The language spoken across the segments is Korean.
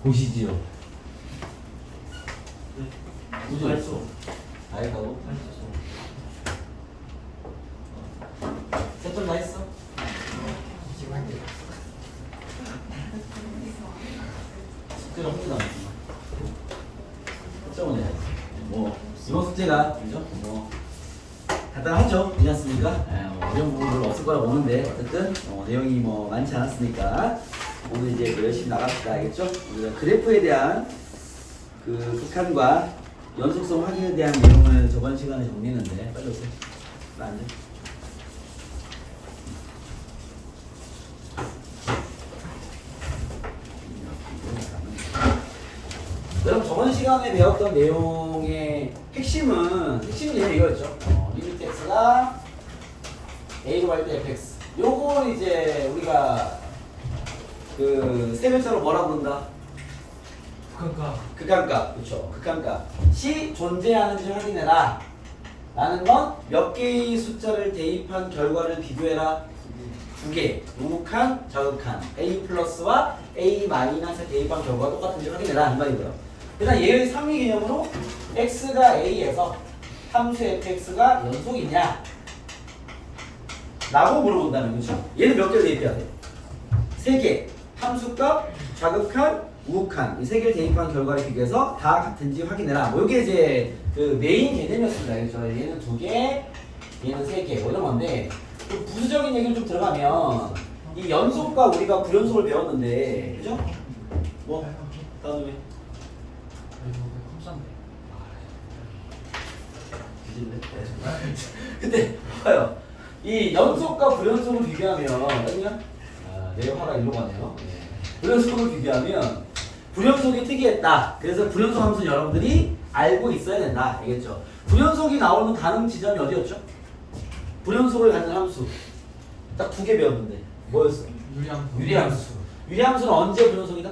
보시지요. 네. 우주 알수. 알고. 세점 다 했어? 지금 한 개. 숙제가 혼자 나왔구나. 세점은 해야지. 뭐 이번 숙제가 그죠? 뭐 간단하죠? 그렇지 않습니까? 어려운 부분 별로 없을 거라 보는데 어쨌든 내용이 뭐 많지 않았으니까 오늘 이제 열심히 나갑시다. 알겠죠? 우리가 그래프에 대한 그 극한과 연속성 확인에 대한 내용을 저번 시간에 정리했는데 빨리 오세요. 나 앉아. 여러분 저번 시간에 배웠던 내용의 핵심은 이거였죠. 리미트 x가 a로 갈 때 fx. 요거 이제 우리가 그 세 글자로 뭐라 부른다? 극한값. 그렇죠. 극한값이 존재하는지 확인해라. 라는 건 몇 개의 숫자를 대입한 결과를 비교해라. 두 개. 우극한, 저극한. a 플러스와 a 마이너스 대입한 결과가 똑같은지 확인해라. 이 말이고요. 일단 얘의 상위 개념으로 x가 a에서 함수 fx가 연속이냐 라고 물어본다면 그렇죠? 얘는 몇 개를 대입해야 돼? 세 개. 함수값, 좌극한, 우극한 이 세 개를 대입한 결과를 비교해서 다 같은지 확인해라. 뭐 이게 이제 그 메인 개념이었습니다. 그렇죠? 얘는 두 개, 얘는 세 개. 뭐 이런 건데 좀 부수적인 얘기를 좀 들어가면 이 연속과 우리가 부연속을 배웠는데 그죠? 뭐 다음에 근데 봐요. 이 연속과 불연속을 비교하면 아니야? 내 화가 일로 가네요. 불연속을 비교하면 불연속이 특이했다. 그래서 불연속 함수는 여러분들이 알고 있어야 된다. 알겠죠? 불연속이 나오는 가능 지점이 어디였죠? 불연속을 갖는 함수 딱 두 개 배웠는데 뭐였어? 유리함수. 유리함수는 언제 불연속이다?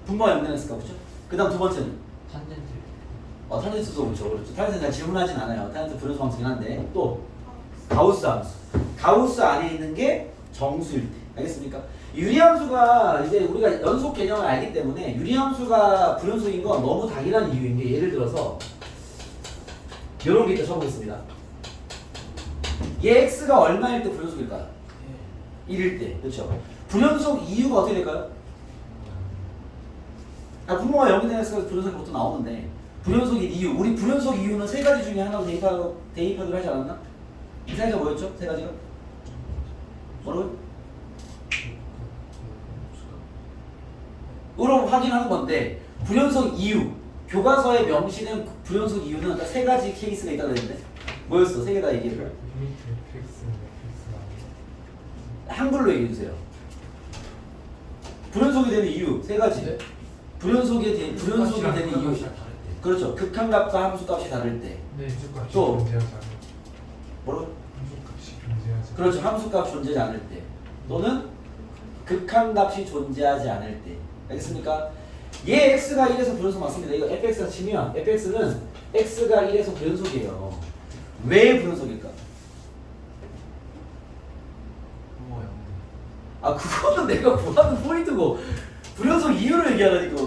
분모가 연관했을까 보죠? 그 다음 두 번째는? 탄젠트도 그렇죠. 탄젠트 잘 질문하진 않아요. 탄젠트 불연속 함수긴 한데 또 가우스 함수. 가우스 안에 있는 게 정수일 때. 알겠습니까? 유리함수가 이제 우리가 연속 개념을 알기 때문에 유리함수가 불연속인 건 너무 당연한 이유인 게 예를 들어서 이런 게 있다 쳐보겠습니다. 얘 x가 얼마일 때 불연속일까요? 1일 때. 그렇죠? 불연속 이유가 어떻게 될까요? 분모가 0이 되는 x가 불연속이 보통 나오는데 불연속인 이유, 우리 불연속 이유는 세 가지 중에 하나로 대입하기로 하지 않았나? 이 세 가지가 뭐였죠? 세 가지가? 뭐라고요? 으로 확인하는 건데 불연속 이유, 교과서에 명시된 불연속 이유는 세 가지 케이스가 있다고 했는데 뭐였어? 세 개 다 얘기를 한글로 얘기해주세요. 불연속이 되는 이유 세 가지. 불연속이 되는 이유. 그렇죠. 극한값과 함수값이 다를 때. 또 뭐라고? 그렇죠. 함수값 존재하지 않을 때. 또는 극한값이 존재하지 않을 때. 알겠습니까? 얘 x가 1에서 불연속 맞습니다. 이거 fx가 치면 fx는 x가 1에서 불연속이에요. 왜 불연속일까? 그거는 내가 구하는 포인트고 불연속 이유를 얘기하라니까.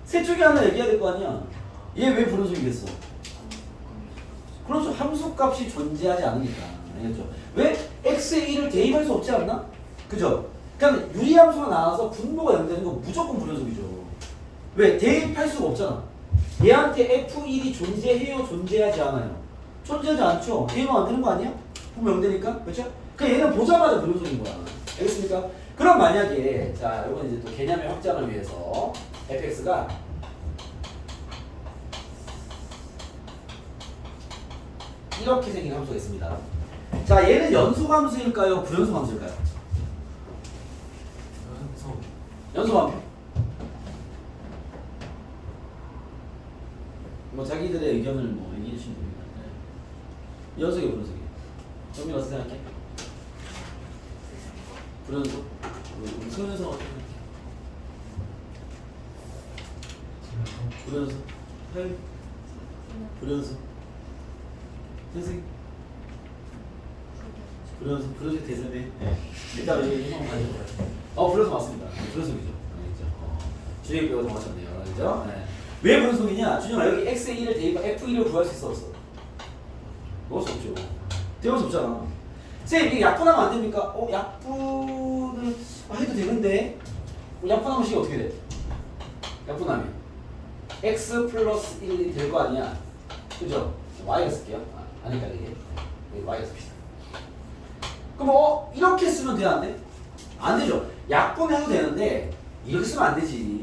셋 중에 하나 얘기해야 될 거 아니야. 얘 왜 불연속이겠어? 그렇죠. 함수값이 존재하지 않으니까. 알겠죠? 왜? x의 1을 대입할 수 없지 않나? 그죠? 그러니까 유리함수가 나와서 분모가 0 되는 건 무조건 불연속이죠. 왜? 대입할 수가 없잖아. 얘한테 f1이 존재해요? 존재하지 않아요? 존재하지 않죠. 대입하면 안 되는 거 아니야? 분모 0 되니까. 그렇죠? 그러니까 얘는 보자마자 불연속인 거야. 알겠습니까? 그럼 만약에 자, 이건 이제 또 개념의 확장을 위해서 fx가 이렇게 생긴 함수가 있습니다. 자, 얘는 연속 함수일까요? 불연속 함수일까요? 연속 함수. 뭐 자기들의 의견을 뭐 얘기해 주시면 됩니다. 네. 연속이에요, 불연속이에요. 정민 어떻게 생각해? 불연속? 우리 소연석 어떻게 생각해? 불연속? 헬? 불연속? 선생님? 불연속 대세네. 일단 여기 한번 가져봐요. 불연속 맞습니다. 불연속이죠. 알겠죠? 주의 배워 정하셨네요. 그죠? 네. 왜 분속이냐? 준영아 여기 x의 1을 대입 f1을 구할 수 있어 없어? 넣을 수 없죠. 대할 수 없잖아. 쌤 이게 약분하면 안 됩니까? 약분을 해도 되는데 약분하면 식이 어떻게 돼? 약분하면 x 플러스 1이 될 거 아니야? 그죠? y가 쓸게요. 안 헷갈리게. 여기 y가 씁시다. 그럼 이렇게 쓰면 돼 안 돼? 안 되죠. 약분해도 되는데 이렇게 쓰면 안 되지.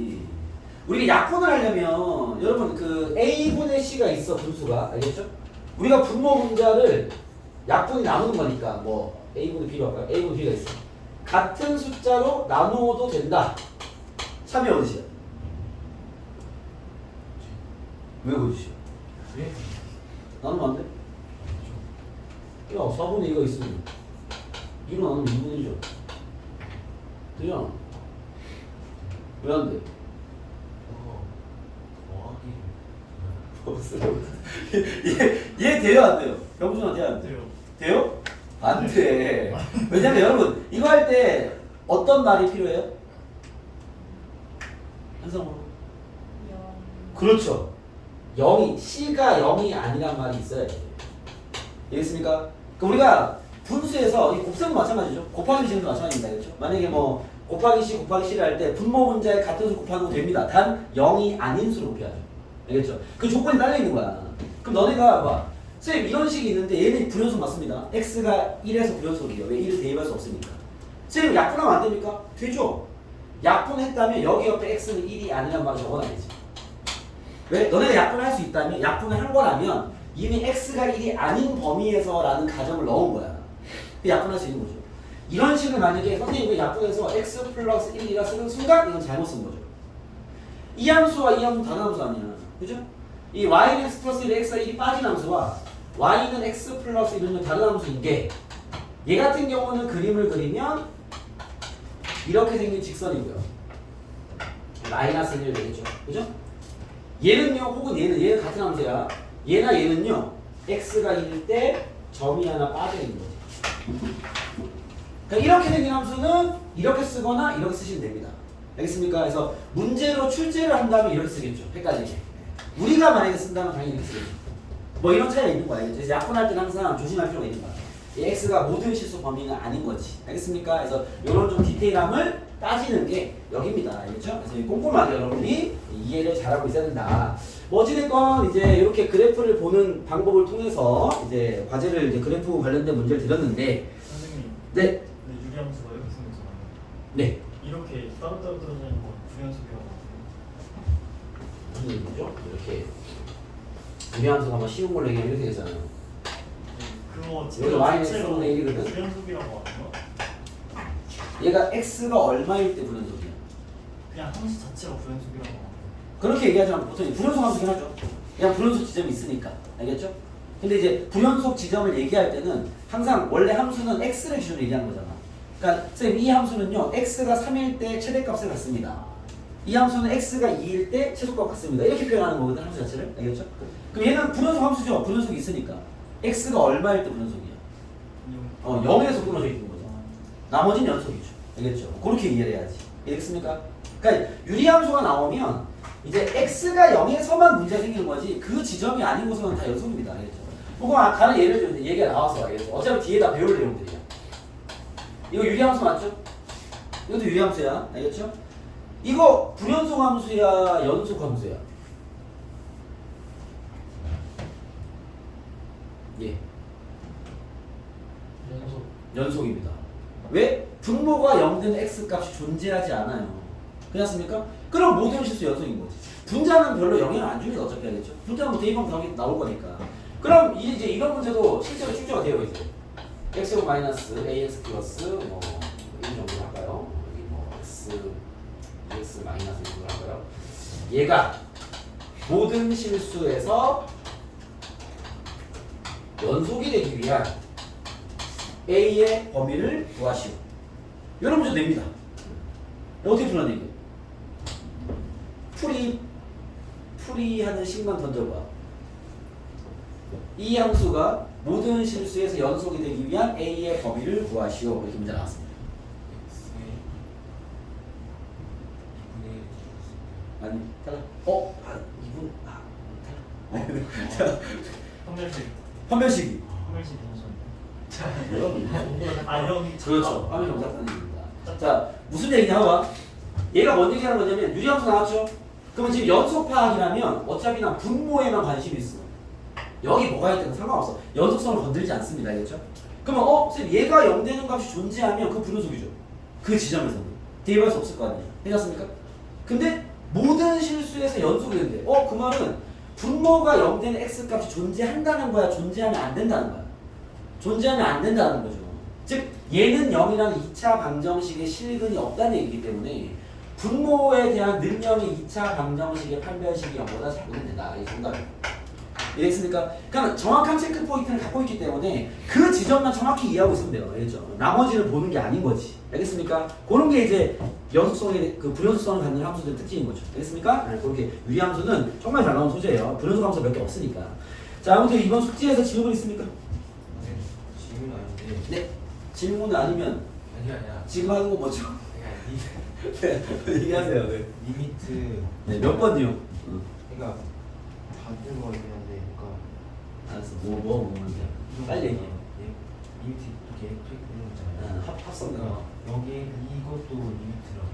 우리가 약분을 하려면 여러분 그 a분의 c가 있어 분수가 알겠죠? 우리가 분모 분자를 약분이 나누는 거니까 뭐 a분의 b로 할까요? a분의 b가 있어. 같은 숫자로 나누어도 된다. 참여 어디시야? 왜 어디시야? 네? 나누면 안 돼? 야 4분의 2가 있으면 2로 나누면 2분의 1이죠. 되잖아. 왜 안 돼? 얘 돼요 안 돼요? 병준아 돼요 안 돼요? 돼요? 안 돼. 왜냐면 여러분 이거 할 때 어떤 말이 필요해요? 한성으로. 그렇죠. 0이 C가 0이 아니란 말이 있어야 돼요. 알겠습니까? 그러니까 우리가 분수에서 이 곱셈도 마찬가지죠. 곱하기 지름도 마찬가지입니다. 그렇죠? 만약에 뭐 곱하기 C 곱하기 C를 할 때 분모 분자의 같은 수 곱하는 거 됩니다. 단 0이 아닌 수로 곱해야죠. 알겠죠? 그 조건이 딸려 있는 거야. 그럼 너네가 봐. 쌤 이런 식이 있는데 얘는 불연속 맞습니다. x가 1에서 불연속이에요. 왜 1을 대입할 수 없으니까. 쌤 약분하면 안 됩니까? 되죠? 약분했다면 여기 옆에 x는 1이 아니란 말을 적어놔야지. 왜? 너네가 약분을 할 수 있다면 약분을 한 거라면 이미 x가 1이 아닌 범위에서라는 가정을 넣은 거야. 약분할 수 있는 거죠. 이런 식을 만약에 선생님이 약분해서 x 플러스 1이라 쓰는 순간 이건 잘못 쓴 거죠. 이 함수와 이 함수 다른 함수 아니야. 그죠? 이 y는 x 플러스 1에 x가 1이 빠진 함수와 y는 x 플러스 1은 다른 함수인 게 얘 같은 경우는 그림을 그리면 이렇게 생긴 직선이고요. 마이너스 1 되겠죠. 그죠? 얘는요, 혹은 얘는 같은 함수야. 얘나 얘는요, x가 1일 때 점이 하나 빠져 있는 거지. 그러니까 이렇게 생긴 함수는 이렇게 쓰거나 이렇게 쓰시면 됩니다. 알겠습니까? 그래서 문제로 출제를 한다면 이렇게 쓰겠죠. 헷갈리게. 우리가 만약에 쓴다면 당연히 이렇게 쓰겠죠. 뭐 이런 차이가 있는 거야. 그래서 약분할 때는 항상 조심할 필요가 있는 거야. 이 x가 모든 실수 범위는 아닌 거지. 알겠습니까? 그래서 이런 좀 디테일함을 따지는 게 여기입니다. 알겠죠? 그래서 꼼꼼하게 여러분이 이해를 잘하고 있어야 된다. 뭐 어찌됐건 이제 이렇게 그래프를 보는 방법을 통해서 이제 과제를 이제 그래프 관련된 문제를 드렸는데, 선생님. 네, 근데 유리함수가 이렇게 생겼잖아요. 네. 이렇게 따로따로 떨어지는 건 불연속이라고 하세요. 무슨 얘기죠? 이렇게 유리함수가 막 쉬운 걸로 얘기하면 이렇게 되잖아요. 그거 여기 y는 x분의 1이거든? 불연속이라고 하나요? 얘가 x가 얼마일 때 불연속이야? 그냥 함수 자체가 불연속이라고 하나요? 그렇게 얘기하지만 보통 불연속 함수긴 하죠. 그냥 불연속 지점이 있으니까. 알겠죠? 근데 이제 불연속 지점을 얘기할 때는 항상 원래 함수는 x를 기준으로 얘기하는 거잖아. 그러니까 쌤 이 함수는요, x가 3일 때 최대값을 갖습니다. 이 함수는 x가 2일 때 최소값 같습니다. 이렇게 표현하는 거거든, 함수 자체를. 알겠죠? 그럼 얘는 불연속 함수죠. 불연속이 있으니까. x가 얼마일 때 불연속이야? 0에서 끊어져 있는 거죠. 나머지는 연속이죠. 알겠죠? 그렇게 이해를 해야지. 알겠습니까? 그러니까 유리함수가 나오면 이제 x가 0에서만 문제가 생기는 거지 그 지점이 아닌 곳은 다 연속입니다. 알겠죠? 혹은 다른 예를 들면 얘기가 나와서 알겠죠? 어차피 뒤에다 배울 내용들이야. 이거 유리함수 맞죠? 이것도 유리함수야. 알겠죠? 이거 불연속 함수야, 연속 함수야? 예. 연속입니다. 왜? 분모가 0된 x값이 존재하지 않아요. 그렇습니까? 그럼 모든 실수 연속인 거지. 분자는 별로 영향을 안 줍니다. 어차피 알겠죠? 분자는 뭐 대입하면 당연히 나올 거니까. 그럼 이제 이런 문제도 실제로 출제가 돼요. 이제 x 마이너스 ax 플러스 뭐 이 정도 할까요? 여기 뭐 x x 마이너스 이 정도 할까요? 얘가 모든 실수에서 연속이 되기 위한 A의 범위를 구하시오. 이런 문제 냅니다. 어떻게 풀어내 이거? 풀이하는 식만 던져봐. 이 함수가 모든 실수에서 연속이 되기 위한 A의 범위를 구하시오. 이렇게 문제 나왔습니다. 아니 탈락. 이분 탈락. 자, 판별식 판별식이. 판별식 변수. 여러분. 아 여기 그렇죠. 화면 정착단입니다. 자, 무슨 얘기냐 봐. 얘가 뭔 얘기하는 거냐면 유리함수 나왔죠? 그러면 지금 연속 파악이라면 어차피 난 분모에만 관심이 있어. 여기 뭐가 있든 상관없어. 연속성을 건들지 않습니다. 알겠죠? 그러면 쌤 얘가 0 되는 값이 존재하면 그 불연속이죠. 그 지점에서는. 대입할 수 없을 거 아니에요. 괜찮습니까? 근데 모든 실수에서 연속이 되는데 그 말은 분모가 0 되는 x 값이 존재한다는 거야? 존재하면 안 된다는 거야? 존재하면 안 된다는 거죠. 즉 얘는 0이라는 2차 방정식의 실근이 없다는 얘기이기 때문에 분모에 대한 능력의 2차 방정식의 판별식이 0보다 작으면 된다. 이게 정답이에요. 이해했습니까? 그러니까 정확한 체크 포인트를 갖고 있기 때문에 그 지점만 정확히 이해하고 있으면 돼요. 알겠죠? 나머지는 보는 게 아닌 거지. 알겠습니까? 그런 게 이제 연속성의 그 불연속성을 갖는 함수들의 특징인 거죠. 알겠습니까? 네, 그렇게 유리함수는 정말 잘 나온 소재예요. 불연속 함수 몇 개 없으니까. 자, 아무튼 이번 숙제에서 질문 있습니까? 네, 질문 아닌데. 네. 질문은 아니면 아니야. 지금 하는 거 뭐죠? 네, 얘기하세요. 네. 리미트. 네, 몇 번이요? 그러니까 다른 거긴 한데, 그러니까 알았어. 뭐 뭔데요? 빨리 얘기해. 리미트 이렇게 이런 거 있잖아요. 합성. 그러니까 여기 이것도 리미트라고.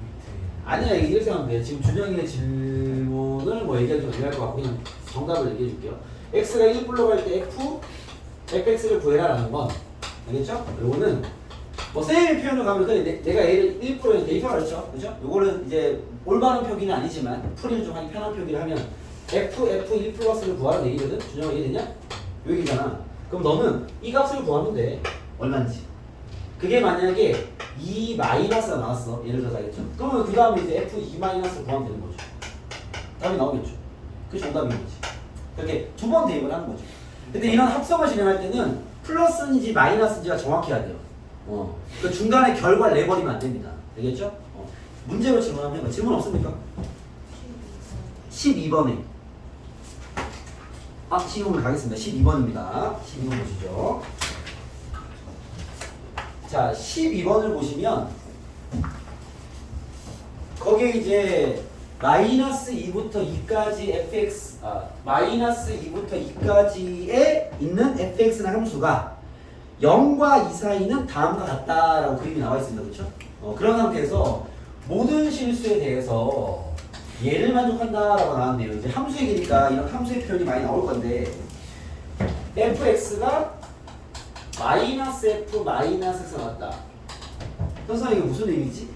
리미트. 아니야, 이렇게 생각하면 돼. 지금 준영이의 질문을 뭐 얘기할 것 같고 그냥 정답을 얘기해 줄게요. x가 1불로 갈 때 fx를 구해라라는 건 알겠죠? 요거는 뭐 쌤의 표현을 가면 내가 얘를 1%에 대입하라 그랬죠? 그죠? 요거는 이제 올바른 표기는 아니지만 풀이를 좀 하기 편한 표기를 하면 f1 플러스를 구하라는 얘기거든? 준영아 이해되냐? 요 얘기잖아. 그럼 너는 이 값을 구하면 돼. 얼마인지. 그게 만약에 2 마이너스가 나왔어. 예를 들어서 알겠죠? 그러면 그 다음에 이제 f2 마이너스를 구하면 되는 거죠. 답이 나오겠죠. 그게 정답인 거지. 그렇게 두 번 대입을 하는 거죠. 근데 이런 합성을 진행할 때는 플러스인지 마이너스인지가 정확해야 돼요. 그 중간에 결과를 내버리면 안 됩니다. 알겠죠? 문제로 질문하면 해봐. 질문 없습니까? 12번에 12번 가겠습니다. 12번입니다. 12번 보시죠. 자, 12번을 보시면 거기에 이제 마이너스 2부터 2까지 fx 마이너스 2부터 2까지에 있는 fx라는 함수가 0과 2 사이는 다음과 같다라고 그림이 나와 있습니다. 그렇죠? 그런 상태에서 모든 실수에 대해서 얘를 만족한다라고 나왔네요. 이제 함수 얘기니까 이런 함수의 표현이 많이 나올 건데 fx가 마이너스 f 마이너스 x가 같다. 현상 이게 무슨 의미지?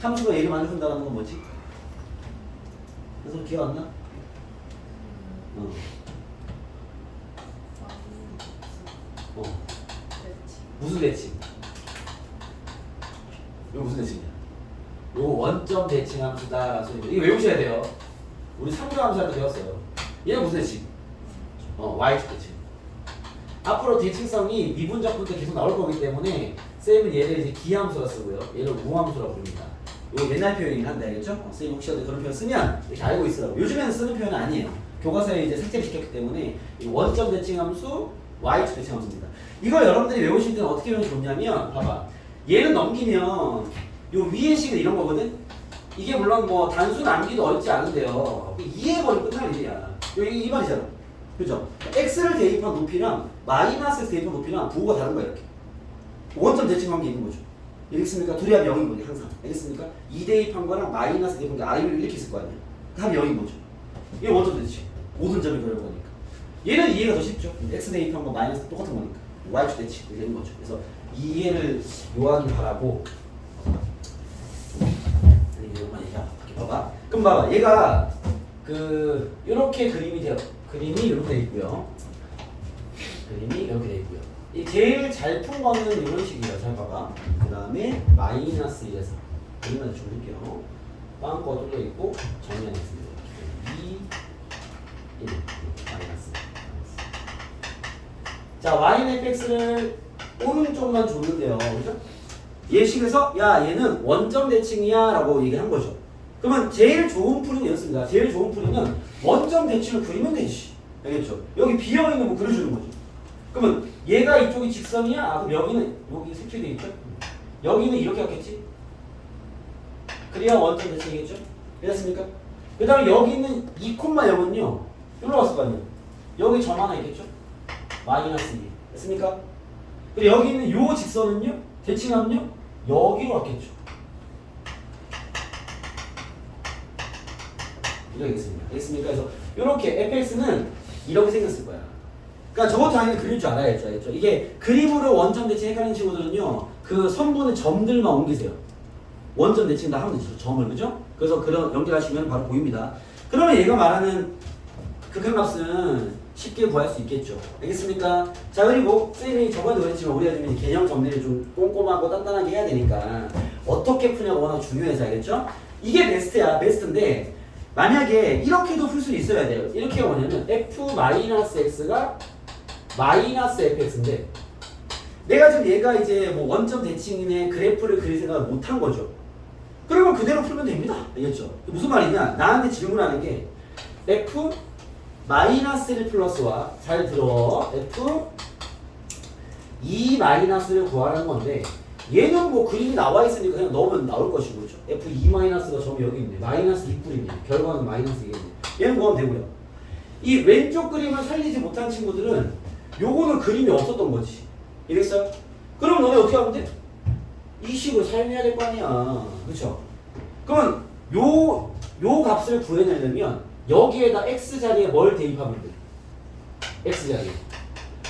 함수가 얘를 만족한다는 건 뭐지? 그래서 기억 안 나? 무슨 대칭? 이거 무슨 대칭이야? 이거 원점 대칭 함수다라는 소리죠. 이거 외우셔야 돼요. 우리 3조 함수할 때 배웠어요. 얘는 무슨 대칭? y축 대칭. 앞으로 대칭성이 미분적분 때 계속 나올 거기 때문에 쌤은 얘를 이제 기함수라 쓰고요. 얘를 우함수라고 부릅니다. 이거 옛날 표현이긴 한데 알겠죠? 쌤이 혹시라도 그런 표현 쓰면 이렇게 알고 있으라고. 요즘에는 쓰는 표현은 아니에요. 교과서에 이제 삭제를 시켰기 때문에 원점 대칭함수, y축 대칭함수입니다. 이걸 여러분들이 외우실 때는 어떻게 외우면 좋냐면 봐봐. 얘는 넘기면 요 위의 식은 이런 거거든? 이게 물론 뭐 단순 암기도 어렵지 않은데요. 이해해버리면 끝날 일이야. 여기 2번이잖아. 그죠? x를 대입한 높이랑 마이너스 x 대입한 높이랑 부호가 다른 거야 이렇게. 원점 대칭 관계 있는 거죠. 알겠습니까? 둘이 합이 0인 거지 항상. 알겠습니까? 2 대입한 거랑 마이너스 대입한 게 i를 이렇게 있을 거 아니야. 그 합이 0인 거죠. 이게 원점 대칭. 모든 점을 그려는 거니까. 얘는 이해가 더 쉽죠. x 대입한 거 마이너스 똑같은 거니까. y축 대칭 되는 거죠. 그래서 이해를 요하기 바라고. 이것만 얘기할게. 봐봐. 그럼 봐봐. 얘가 요렇게 그림이 이렇게 돼 있고요. 그림이 이렇게 돼 있고요. 이 제일 잘 푼 거는 이런 식이에요. 잘 봐봐. 그 다음에 마이너스 1에서 그림만 줄일게요. 빵꾸가 뚫려 있고 정리하겠습니다. 2, 1 마이너스. 자, y는 fx를 오른쪽만 줬는데요. 그죠? 예식에서 야 얘는 원점 대칭이야 라고 얘기한 거죠. 그러면 제일 좋은 풀이는 이렇습니다. 제일 좋은 풀이는 원점 대칭을 그리면 되지. 알겠죠? 여기 비어있는 거 그려주는 거죠. 그러면 얘가 이쪽이 직선이야? 그럼 여기는 여기 색칠되어 있죠? 여기는 이렇게 갔겠지? 그래야 원점 대칭이겠죠? 됐습니까? 그 다음에 여기 있는 2,0은요 여기로 왔을 거 아니에요. 여기 점 하나 있겠죠? 마이너스 2 됐습니까? 그리고 여기 있는 요 직선은요 대칭하면요 여기로 왔겠죠. 이러겠습니다. 알겠습니까? 그래서 이렇게 fx는 이렇게 생겼을 거야. 그러니까 저것도 당연히 그릴 줄 알아야죠. 알겠죠? 이게 그림으로 원점 대칭 헷갈리는 친구들은요 그 선분의 점들만 옮기세요. 원점 대칭 다 하면 되죠. 점을 그죠? 그래서 그런 연결하시면 바로 보입니다. 그러면 얘가 말하는 극한값은 쉽게 구할 수 있겠죠. 알겠습니까? 자 그리고 쌤이 저번에도 그랬지만 우리가 좀 개념 정리를 좀 꼼꼼하고 단단하게 해야 되니까 어떻게 푸냐가 워낙 중요해서 알겠죠? 이게 베스트야. 베스트인데 만약에 이렇게도 풀 수 있어야 돼요. 이렇게 뭐냐면 f-x가 마이너스 fx인데 내가 지금 얘가 이제 뭐 원점 대칭의 그래프를 그릴 생각을 못 한 거죠. 그러면 그대로 풀면 됩니다. 알겠죠? 무슨 말이냐? 나한테 질문하는 게 f 마이너스 1 플러스와 잘 들어 f 2 마이너스를 구하라는 건데 얘는 뭐 그림이 나와 있으니까 그냥 넣으면 나올 것이고 그렇죠? f2 마이너스가 점이 여기 있네. 마이너스 2뿔이네. 결과는 마이너스 2겠네. 얘는 구하면 되고요. 이 왼쪽 그림을 살리지 못한 친구들은 요거는 그림이 없었던 거지. 이랬어요? 그럼 너네 어떻게 하면 돼? 이 식으로 사용해야 될 거 아니야. 그쵸? 그러면 요 값을 구해내려면 여기에다 x자리에 뭘 대입하면 돼? x자리에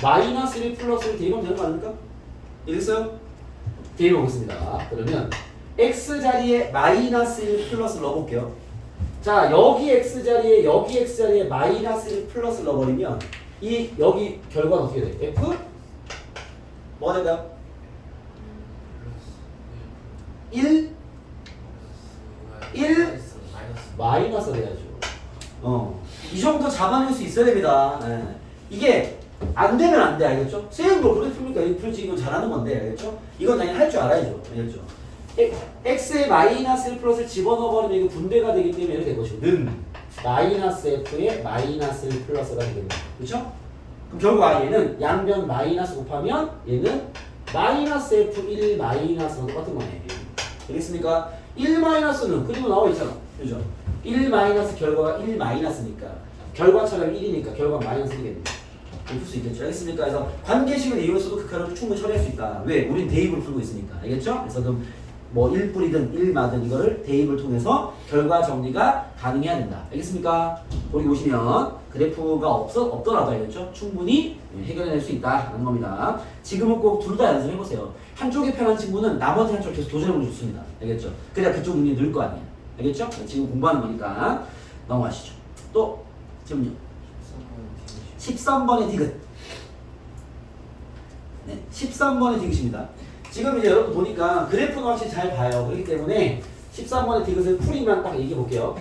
마이너스 1 플러스를 대입하면 되는 거 아닙니까? 이랬어요? 대입해보겠습니다. 그러면 x자리에 마이너스 1 플러스를 넣어볼게요. 자 여기 x자리에 여기 x자리에 마이너스 1 플러스를 넣어버리면 이 여기 결과는 어떻게 돼? f? 뭐가 될까요? 1? 1? 마이너스 돼야죠. 이 정도 잡아낼 수 있어야 됩니다. 예. 이게 안 되면 안 돼, 알겠죠? 쌤 뭐 그렇게 풉니까? 풀지 이거 잘하는 건데, 알겠죠? 이건 당연히 할 줄 알아야죠, 알겠죠? x에 마이너스 1 플러스를 집어넣어버리면 이게 분배가 되기 때문에 이렇게 될 것이고 는 마이너스 f에 마이너스 1 플러스가 되겠네요. 그렇죠? 그럼 결국 얘는 양변 마이너스 곱하면 얘는 마이너스 f1 마이너스랑 똑같은 거네. 되겠습니까? 1 마이너스는 그리고 나와 있잖아. 그죠? 1 마이너스 결과가 1 마이너스니까 결과차가 1이니까 결과가 마이너스 1이겠네. 풀 수 있겠죠? 알겠습니까? 그래서 관계식을 이용해서도 극한을 충분히 처리할 수 있다. 왜? 우린 대입을 풀고 있으니까. 알겠죠? 그래서 그럼 뭐 1뿌리든 1마든 이거를 대입을 통해서 결과 정리가 가능해야 된다. 알겠습니까? 거기 보시면 그래프가 없더라도 알겠죠? 충분히 해결해낼 수 있다라는 겁니다. 지금은 꼭 둘 다 연습해보세요. 한쪽이 편한 친구는 나머지 한쪽 계속 도전해보면 좋습니다. 알겠죠? 그래야 그쪽 능력이 늘 거 아니에요. 알겠죠? 지금 공부하는 거니까 넘어가시죠. 또 질문요. 13번의 디귿. 네, 13번의 디귿입니다. 지금 이제 여러분 보니까 그래프는 확실히 잘 봐요. 그렇기 때문에 13번의 디귿을 풀이만 딱 얘기해 볼게요.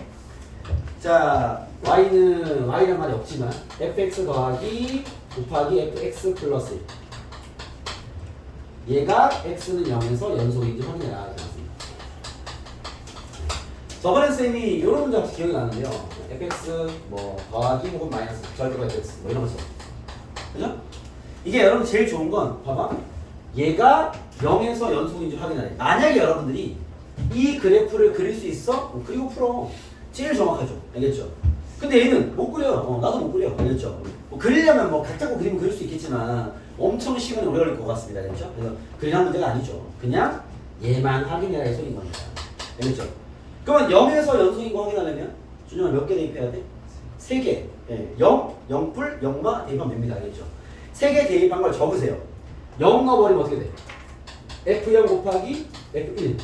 자, y는 y란 말이 없지만 fx 더하기 곱하기 fx 플러스 1. 얘가 x는 0에서 연속인지 확인해라. 저번에 쌤이 이런 문제 혹시 기억이 나는데요. fx 뭐 더하기 혹은 마이너스 절대가 fx 뭐 이런 거 써. 그죠? 이게 여러분 제일 좋은 건 봐봐. 얘가 0에서 연속인지 확인하래. 만약에 여러분들이 이 그래프를 그릴 수 있어? 그리고 풀어. 제일 정확하죠. 알겠죠? 근데 얘는 못 그려. 나도 못 그려. 알겠죠? 뭐 그리려면 뭐 각 잡고 그리면 그릴 수 있겠지만 엄청 시간이 오래 걸릴 것 같습니다. 알겠죠? 그래서 그냥 문제가 아니죠. 그냥 얘만 확인해라 이 소리인 겁니다. 알겠죠? 그러면 0에서 연속인 거 확인하려면 준영아 몇 개 대입해야 돼? 3개. 예, 0, 0뿔, 0마 대입하면 됩니다. 알겠죠? 3개 대입한 걸 적으세요. 0 넣어버리면 어떻게 돼? F0 곱하기 F1.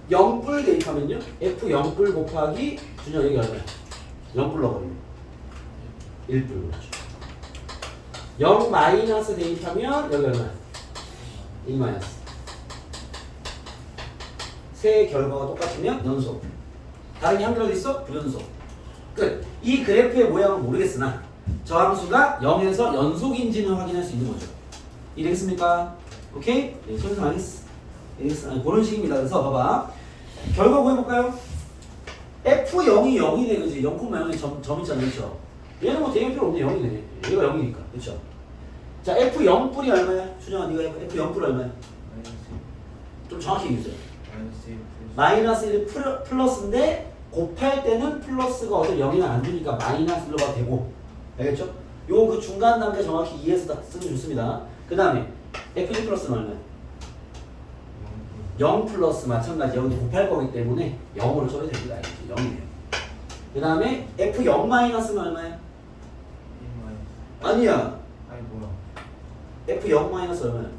0뿔 대입하면요? F0뿔 곱하기 준영 여기 얼마야? 0뿔 넣어버리면 1뿔 그렇죠. 0 마이너스 대입하면 여기 얼마야? 1 마이너스. 세 결과가 똑같으면 연속. 다른 게 한 개라도 있어? 불연속. 끝. 이 그래프의 모양은 모르겠으나 저 함수가 0에서 연속인지는 확인할 수 있는 거죠. 이해되겠습니까? 오케이? 네, 설명 안 했어. 그런 식입니다. 그래서 봐봐. 결과 구해볼까요? F0이 0이네, 그지? 0,0에 점 있잖아, 그렇죠? 얘는 뭐 대입 필요 없네, 0이네. 얘가 0이니까, 그렇죠? 자, F0 뿔이 얼마야? 준영아, 네가 F0 뿔 얼마야? 좀 정확히 얘기해주세요. 마이너스 1 플러스인데 곱할 때는 플러스가 어차피 0이면 안 되니까 마이너스로 가도 되고. 알겠죠? 요 그 중간 단계 정확히 이해해서 다 쓰면 좋습니다. 그 다음에 fg 플러스는 얼마야? 0 플러스 마찬가지 여기 곱할 거기 때문에 0으로 써도 됩니다. 알겠죠? 0이네요. 그 다음에 f0 마이너스는 얼마야? 아니야. 아니 뭐야? f0 마이너스 얼마야?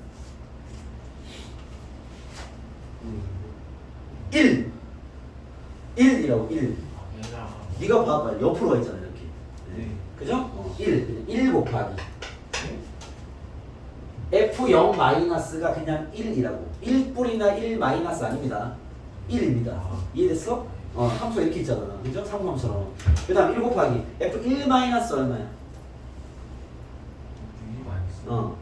1. 1이라고 1. 네가 봐봐. 옆으로 가 있잖아 이렇게. 네. 그죠? 1 곱하기 F0 마이너스가 그냥 1이라고. 1뿌리나 1 마이너스 아닙니다. 1입니다. 이해됐어? 함수가 이렇게 있잖아. 그죠? 상수함수처럼. 그 다음 1 곱하기 F1 마이너스 얼마야? 0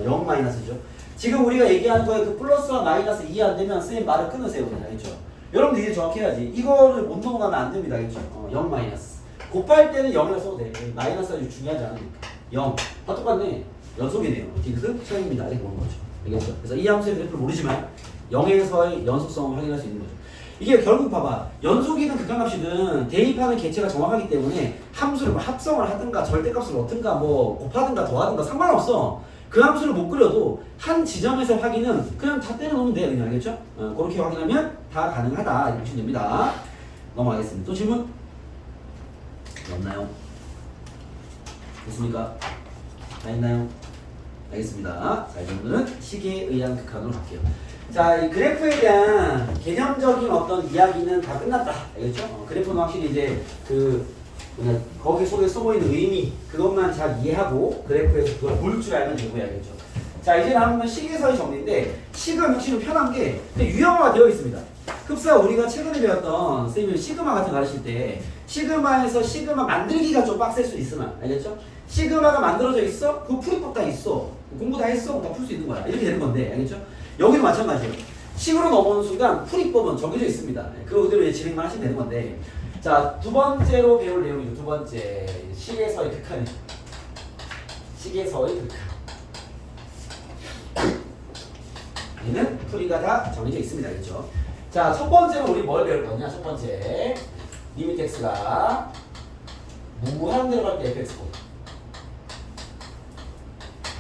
0 마이너스죠. 지금 우리가 얘기하는 거에 그 플러스와 마이너스 이해 안 되면 선생님 말을 끊으세요. 그냥. 알겠죠? 여러분들 이해 정확히 해야지. 이거를 못 넘어가면 안 됩니다. 알겠죠? 0 마이너스. 곱할 때는 0이라 써도 돼. 마이너스가 중요하지 않으니까. 0. 다 똑같네. 연속이네요. 딩크 처음입니다. 이렇게 보는 거죠. 알겠죠? 그래서 이 함수의 그래프를 모르지만 0에서의 연속성을 확인할 수 있는 거죠. 이게 결국 봐봐. 연속이든 극한값이든 대입하는 개체가 정확하기 때문에 함수를 뭐 합성을 하든가 절대값을 넣든가 뭐 곱하든가 더하든가 상관없어. 그 함수를 못 그려도 한 지점에서 확인은 그냥 다 때려놓으면 돼. 그냥 알겠죠? 그렇게 확인하면 다 가능하다. 이렇게 보시면 됩니다. 넘어가겠습니다. 또 질문? 없나요? 됐습니까? 다 있나요? 알겠습니다. 자, 이제 오늘은 시계에 의한 극한으로 갈게요. 자, 이 그래프에 대한 개념적인 어떤 이야기는 다 끝났다. 알겠죠? 그래프는 확실히 이제 그냥 거기 속에 쏘보이는 의미 그것만 잘 이해하고 그래프에서 그걸 볼 줄 알면 되고요. 알겠죠? 자, 이제는 한번 시계서의 정리인데 시가 뭉치는 편한 게 유형화가 되어 있습니다. 흡사 우리가 최근에 배웠던 선생님이 시그마 같은 거 가르칠 때 시그마에서 시그마 만들기가 좀 빡셀 수 있으나 알겠죠? 시그마가 만들어져 있어? 그 풀이법 다 있어. 공부 다 했어? 다 풀 수 있는 거야. 이렇게 되는 건데 알겠죠? 여기도 마찬가지예요. 식으로 넘어오는 순간 풀이법은 정해져 있습니다. 그 그대로 이제 진행만 하시면 되는 건데 자, 두 번째로 배울 내용이죠. 두 번째 식에서의 극한이죠. 식에서의 극한. 얘는 풀이가 다 정해져 있습니다. 알겠죠? 자, 첫 번째로 우리 뭘 배울 거냐? 첫 번째 리미트 x가 무한대로 갈 때 fx 꼴.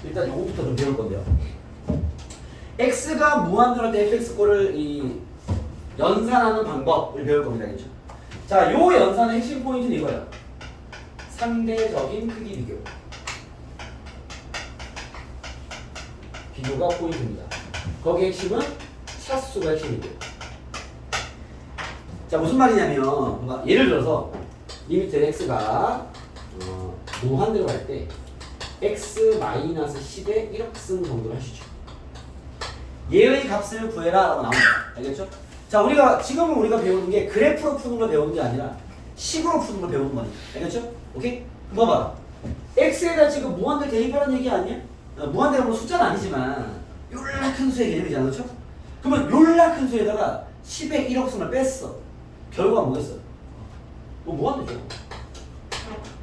일단 요거부터 좀 배울 건데요. x가 무한대로 할 때 fx 꼴을 연산하는 방법을 배울 겁니다. 알겠죠? 자, 요 연산의 핵심 포인트는 이거예요. 상대적인 크기 비교. 비교가 포인트입니다. 거기에 핵심은 차수가 핵심이고요. 자, 무슨 말이냐면 예를 들어서 리미트 x가 무한대로 갈 때 x-10의 1억승 정도를 하시죠. 얘의 값을 구해라 라고 나옵니다. 알겠죠? 자, 지금은 우리가 배우는 게 그래프로 푸는 걸 배우는 게 아니라 식으로 푸는 걸 배우는 거니까. 알겠죠? 오케이? 봐봐. x에다 지금 무한대 대입하라는 얘기 아니야? 무한대가 뭐 숫자는 아니지만 요라 큰 수의 개념이잖아. 그렇죠? 그러면 요라 큰 수에다가 10의 1억승을 뺐어. 결과가 뭐겠어? 뭐 무한대죠.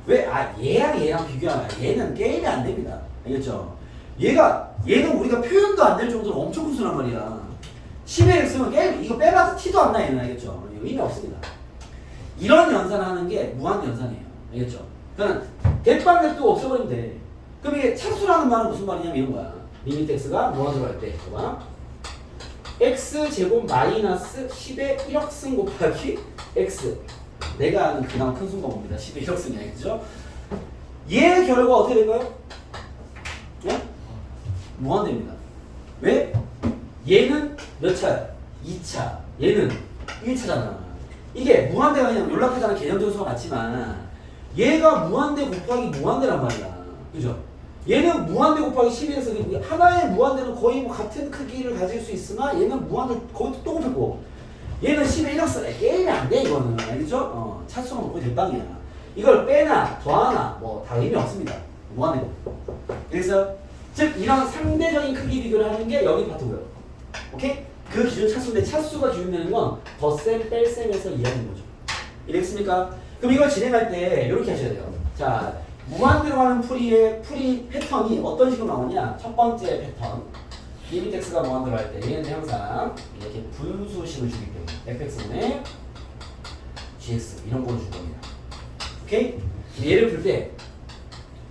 왜? 얘랑 비교하면 얘는 게임이 안 됩니다. 알겠죠? 얘는 우리가 표현도 안 될 정도로 엄청 큰 수란 말이야. 10의 x는 게임, 이거 빼봐서 티도 안 나, 얘는. 알겠죠? 의미 없습니다. 이런 연산하는 게 무한 연산이에요. 알겠죠? 그러니까 대빵대도 없애버리면 돼. 그럼 이게 차수라는 말은 무슨 말이냐면 이런 거야. 리미트 x가 무한으로 갈 때, 봐봐. x제곱 마이너스 10의 1억승 곱하기 x. 내가 아는 그나마 큰 수가 뭡니다. 10의 1억승이야. 그죠? 얘 결과 어떻게 될까요? 네? 무한대입니다. 왜? 얘는 몇 차야? 2차. 얘는 1차잖아. 이게 무한대가 그냥 연락하자는 개념적인 수가 같지만 얘가 무한대 곱하기 무한대란 말이야. 그죠? 얘는 무한대 곱하기 11에서 하나의 무한대는 거의 뭐 같은 크기를 가질 수 있으나 얘는 무한대 거의 또 곱했고 얘는 10의 1억승. 게임이 안 돼 이거는. 알겠죠? 차수가 거의 대빵이야. 이걸 빼나 더하나 뭐 다 의미 없습니다. 무한대고. 그래서 즉 이런 상대적인 크기 비교를 하는 게 여기 파트고요. 오케이? 그 기준 차수인데 차수가 기준되는 건 덧셈 뺄셈에서 이해하는 거죠. 이해됐습니까? 그럼 이걸 진행할 때 이렇게 하셔야 돼요. 자, 무한대로 가는 풀이 패턴이 어떤 식으로 나오냐? 첫 번째 패턴 리미트 x가 무한대로 할 때 얘는 항상 이렇게 분수식을 주기 때문에 fx분의 gx 이런 거를 줄 겁니다. 오케이? 얘를 풀 때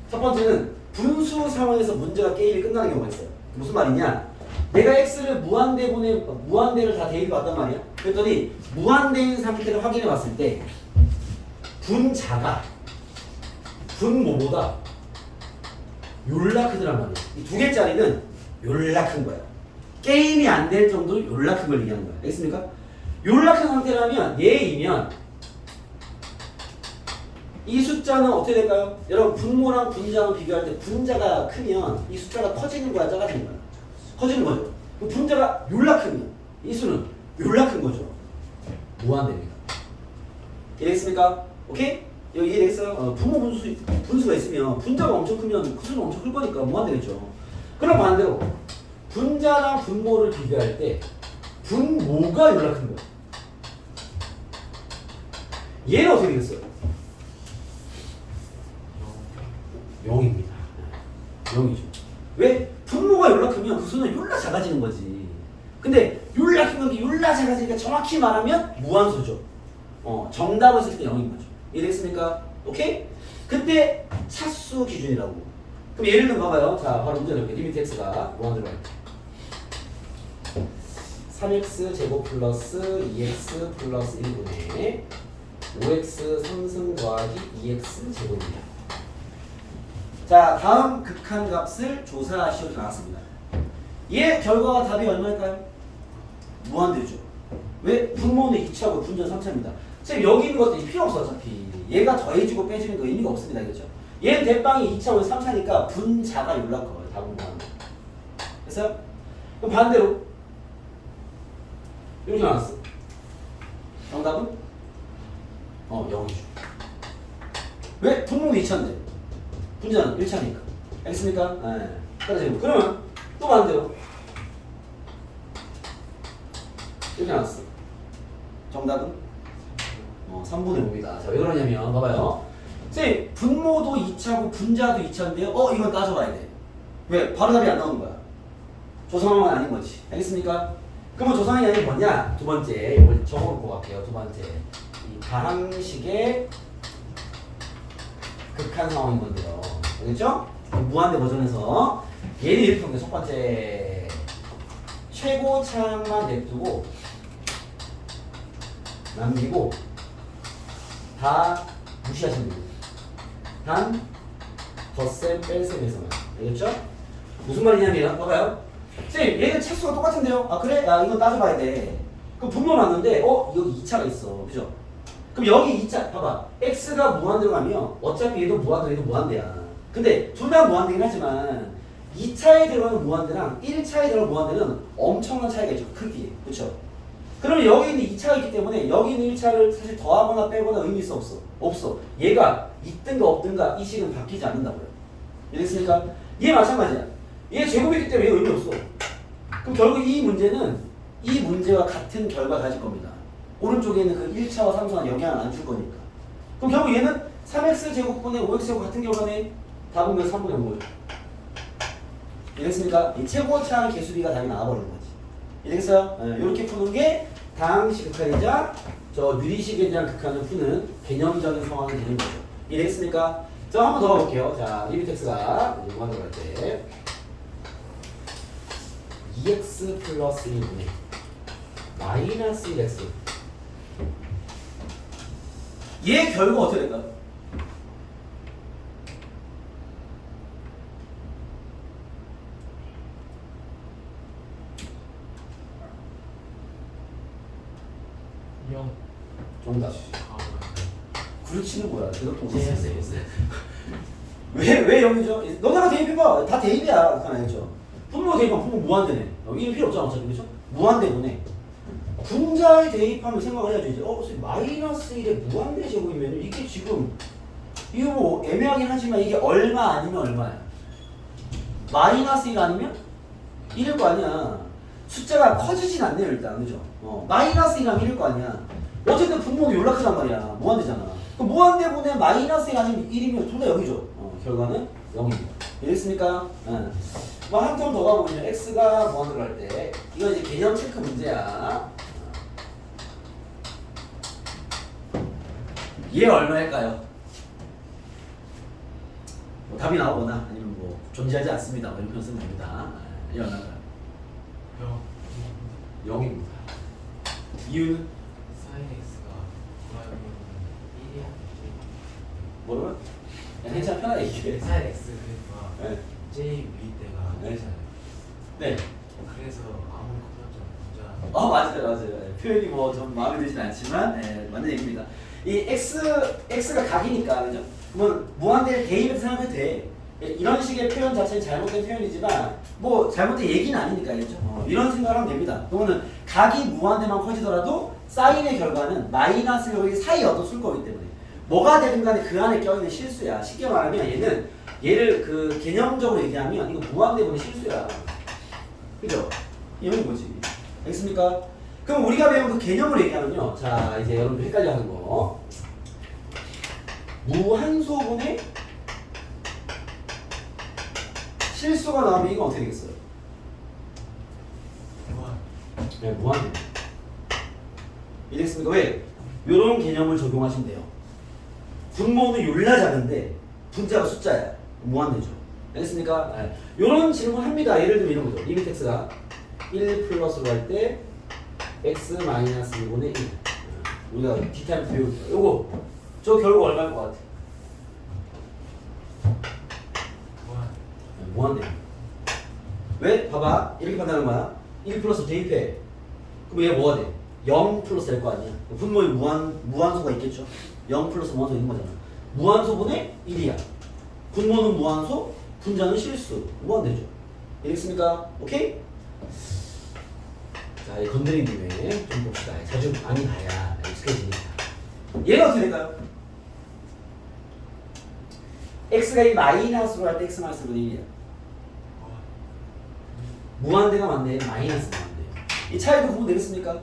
첫 번째는 분수 상황에서 문제가 게임이 끝나는 경우가 있어요. 무슨 말이냐? 내가 x를 무한대를 다 대입해 봤단 말이야. 그랬더니 무한대인 상태를 확인해 봤을 때 분자가 분모보다 요라 크더란 말이야. 이 두 개짜리는 요라 큰 거야. 게임이 안 될 정도로 요라 큰 걸 얘기하는 거야. 알겠습니까? 요라 큰 상태라면 얘이면 이 숫자는 어떻게 될까요? 여러분 분모랑 분자랑 비교할 때 분자가 크면 이 숫자가 커지는 거야, 작아지는 거야? 커지는 거죠. 그 분자가 요라 크면 이 수는 요라 큰 거죠. 무한대입니다. 이해됐습니까? 오케이? 여기 이해됐어요? 분모 분수가 있으면 분자가 엄청 크면 그 수는 엄청 클 거니까 무한대겠죠. 그럼 반대로 분자랑 분모를 비교할 때 분모가 요라 큰 거야. 얘는 어떻게 되겠어요? 0입니다. 0이죠. 왜? 분모가 요라 크면 그 수는 요라 작아지는 거지. 근데 요라 큰 게 요라 작아지니까 정확히 말하면 무한수죠. 정답을 쓸 때 0인 거죠. 이해됐습니까? 오케이? 그때 차수 기준이라고. 그럼 예를 들면 봐봐요. 자, 바로 문제 내볼게요. 리미트 x가 무한대로 할 때 3x 제곱 플러스 2x 플러스 1분의 5x 3승 더하기 2x 제곱입니다. 자, 다음 극한값을 조사하시오 나왔습니다. 얘 결과가 답이 얼마일까요? 무한대죠. 왜? 분모는 2차고 분자는 3차입니다. 선생님 여기 있는 것들이 필요 없어 어차피. 얘가 더해지고 빼지는 거 의미가 없습니다. 그렇죠? 얘는 대빵이 2차고 3차니까 분자가 연락커요. 답은 무한대. 됐어요? 그럼 반대로 이렇게 나왔어. 정답은? 0이죠. 왜? 분모는 2차인데 분자는 1차니까. 알겠습니까? 네. 그러면 또 반대로 이렇게 나왔어. 정답은? 3분의 5입니다. 자, 왜 그러냐면 봐봐요. 선생님 분모도 2차고 분자도 2차인데요. 이건 따져봐야 돼. 왜? 바로 답이 안 나오는 거야. 조상황은 아닌 거지. 알겠습니까? 그러면 조상황이 아닌 뭐냐? 두 번째 이걸 적어놓고 갈게요. 두 번째 이 다항식의 극한 상황인 건데요. 알겠죠? 무한대 버전에서 얘를 이렇게 보면 첫 번째 최고차만 냅두고 남기고 다 무시하시면 됩니다. 단 덧셈 뺄셈에서만. 알겠죠? 무슨 말이냐면 봐봐요. 선생님 얘는 차수가 똑같은데요. 아 그래? 야 이건 따져봐야 돼. 그럼 분모 맞는데 여기 2차가 있어. 그죠? 그럼 여기 2차 봐봐. x가 무한대로 가면 어차피 얘도 무한대 얘도 무한대야. 근데 둘 다 무한대긴 하지만 2차에 들어가는 무한대랑 1차에 들어가는 무한대는 엄청난 차이가 있죠. 크기에. 그렇죠? 그러면 여기 있는 2차가 있기 때문에 여기 있는 1차를 사실 더하거나 빼거나 의미 있어 없어? 없어. 얘가 있든가 없든가 이 식은 바뀌지 않는다고요. 이해됐습니까? 얘 마찬가지야. 얘 제곱이기 때문에 얘 의미 없어. 그럼 결국 이 문제는 이 문제와 같은 결과 가질 겁니다. 오른쪽에 있는 그 1차와 3차는 영향을 안 줄 거니까. 그럼 결국 얘는 3x 제곱분의 5x 제곱 같은 결과네. 답은 몇 3분의 5죠. 이해됐습니까? 이 최고차항 개수비가 답이 나와버리는 거지. 이해됐어요? 이렇게 푸는 게 다항식 극한이자 저 유리식에 대한 극한을 푸는 개념적인 상황이 되는 거죠. 이해됐습니까? 자, 한 번 더 가볼게요. 자, 리미트 x가 무한대로 갈 때 2x 플러스 1분의 마이너스 1x 얘 결과 어떻게 될까요? 정답. 그렇지는 뭐야? 왜 0이죠? 너네가 대입해봐. 다 대입이야. 그건 알겠죠? 분모 대입하면 분모 무한대네. 이게 필요 없잖아. 어차피 그렇죠? 무한대분에 분자에 대입하면 생각을 해야죠. 이제 선생님 마이너스 1에 무한대 제곱이면 이게 지금 이거 뭐 애매하긴 하지만 이게 얼마 아니면 얼마야? 마이너스 1 아니면 1일 거 아니야. 숫자가 커지진 않네요 일단. 그죠? 마이너스 1 하면 1일 거 아니야. 어쨌든 분모도 연락하단 말이야. 무한대잖아. 그럼 무한대분에 마이너스 1 아니면 1이면 둘 다 0이죠. 결과는 0. 0입니다. 이해됐습니까? 뭐한 점 더 가보면 x가 무한대로 할 때 이거 이제 개념 체크 문제야. 얘 얼마일까요? 뭐 답이 나오거나 아니면 뭐 존재하지 않습니다. 뭐 이런 표현 쓰면 됩니다. 얘 얼마일까요? 0입니다. 이유는? 사인 x가 구하면 1이야. 뭐라고요? 야, 괜찮아, 편하게 얘기해. 사인 x 그러니까 네. j 위 때가 네. 아니잖아요. 네. 그래서 아무리 커졌죠 문자. 맞아요. 표현이 뭐 좀 마음에 들진 않지만, 맞는 얘기입니다. 이 x가 각이니까, 그죠? 그러면 무한대를 대입해서 생각해도 돼. 이런 식의 표현 자체는 잘못된 표현이지만, 뭐 잘못된 얘기는 아니니까, 그죠? 이런 생각을 하면 됩니다. 그러면은 각이 무한대만 커지더라도 사인의 결과는 마이너스 여기 사이 어떤 술 거기 때문에 뭐가 되든 간에 그 안에 껴있는 실수야. 쉽게 말하면 얘를 그 개념적으로 얘기하면 이거 무한대분의 실수야. 그죠? 이런 거지. 알겠습니까? 그럼 우리가 배운 그 개념으로 얘기하면요. 자, 이제 여러분들 헷갈려 하는 거. 무한소분의 실수가 나오면 이건 어떻게 되겠어요? 네, 무한대. 이해됐습니까? 왜? 이런 개념을 적용하시면 돼요. 분모는 율라 작은데 분자가 숫자야. 무한대죠. 알겠습니까? 이런 질문 합니다. 예를 들면 이런 거죠. 리미트 x가 1 플러스로 할 때 x 마이너스 1분의 1. 우리가 뒷타임 배우죠. 요거 저 결과 얼마일 것 같아? 무한대. 왜? 봐봐. 이렇게 판단하는 거야. 1 플러스 대입해. 그럼 얘 뭐가 돼? 0 플러스 될 거 아니야. 분모에 무한소가 있겠죠. 0 플러스 무한소 있는 거잖아. 무한소분의 1이야. 분모는 무한소, 분자는 실수. 무한대죠. 이해됐습니까? 오케이? 자, 이 건드린 김에 좀 봅시다. 자주 많이 봐야 익숙해지니까. 얘가 어떻게 될까요? x가 이 마이너스로 할 때 x 마이너스 1이야. 무한대가 맞네. 마이너스 무한대. 이 차이도 구분 되겠습니까?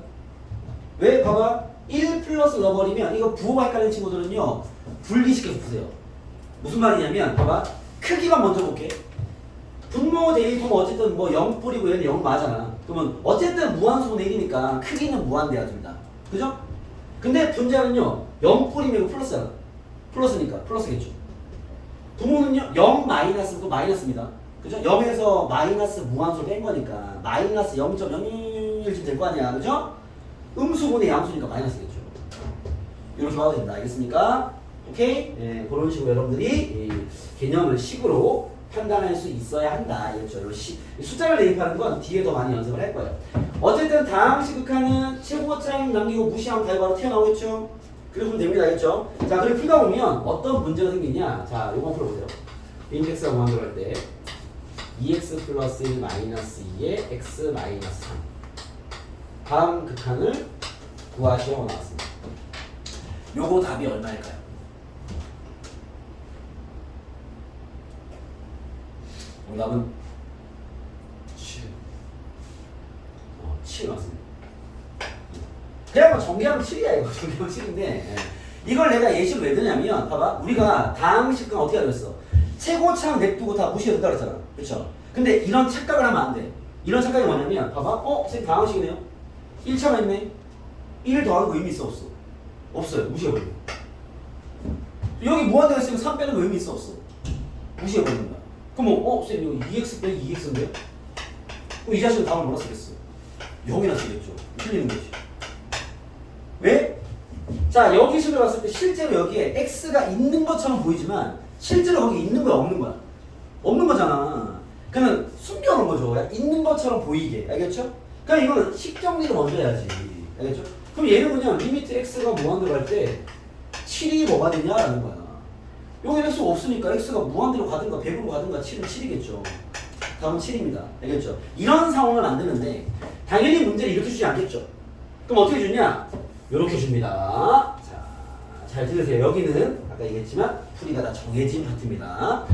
왜? 봐봐. 1 플러스 넣어버리면 이거 부호가 헷갈리는 친구들은요. 분리시켜서 푸세요. 무슨 말이냐면 봐봐. 크기만 먼저 볼게. 분모 대입하면 어쨌든 뭐 0 뿌리고 얘는 0 맞잖아. 그러면 어쨌든 무한소분의 1이니까 크기는 무한대야 둘 다. 그죠? 근데 분자는요. 0 뿌리면 이거 플러스잖아. 플러스니까 플러스겠죠. 분모는요. 0 마이너스고 마이너스입니다. 그죠? 0에서 마이너스 무한소 뺀 거니까 마이너스 0.011쯤 될 거 아니야. 그죠? 음수분의 양수니까 마이너스겠죠. 이렇게 봐도 된다. 알겠습니까? 오케이? 네, 그런 식으로 여러분들이 이 개념을 식으로 판단할 수 있어야 한다. 이렇죠. 숫자를 대입하는 건 뒤에 더 많이 연습을 할 거예요. 어쨌든 다항식 극한은 최고차임 남기고 무시하면 결과로 튀어나오겠죠? 그러면 됩니다. 알겠죠? 자, 그리고 풀다 보면 어떤 문제가 생기냐? 자, 요거 풀어보세요. 인덱스가 무한대로 할 때 2x 플러스 1 마이너스 2에 x 마이너스 3 다음 극한을 구하시라고 나왔습니다. 요거 답이 얼마일까요? 정답은 7 맞습니다. 그냥 뭐 정리하면 7이야 이거. 정리하면 7인데 이걸 내가 예시로 왜 드냐면 봐봐. 우리가 다항식은 어떻게 알았어? 최고차항 냅두고 다 무시해도 된다 그랬잖아. 그쵸? 근데 이런 착각을 하면 안 돼. 이런 착각이 뭐냐면 봐봐. 선생님 다항식이네요. 1차가 있네. 1 더하는 거 의미 있어 없어? 없어요. 무시해버리고. 여기 무한대가 있으면 3 빼는 거 의미 있어 없어? 무시해버리는 거야. 그럼 선생님 이거 2x 빼기 2x인데요? 그럼 이 자식은 답을 뭐라 쓰겠어? 0이나 쓰겠죠. 틀리는 거지. 왜? 자, 여기 식으로 봤을 때 실제로 여기에 x가 있는 것처럼 보이지만 실제로 거기 있는 거야 없는 거야? 없는 거잖아. 그러면 숨겨놓은 거죠. 있는 것처럼 보이게. 알겠죠? 그러니까 이거는 식정리를 먼저 해야지. 알겠죠? 그럼 얘는 그냥 리미트 x가 무한대로 할 때 7이 뭐가 되냐라는 거야. 여기 x가 없으니까 x가 무한대로 가든가 100으로 가든가 7은 7이겠죠. 답은 7입니다. 알겠죠? 이런 상황을 만드는데 당연히 문제를 이렇게 주지 않겠죠. 그럼 어떻게 주냐? 이렇게 줍니다. 자, 잘 들으세요. 여기는 아까 얘기했지만 풀이가 다 정해진 파트입니다.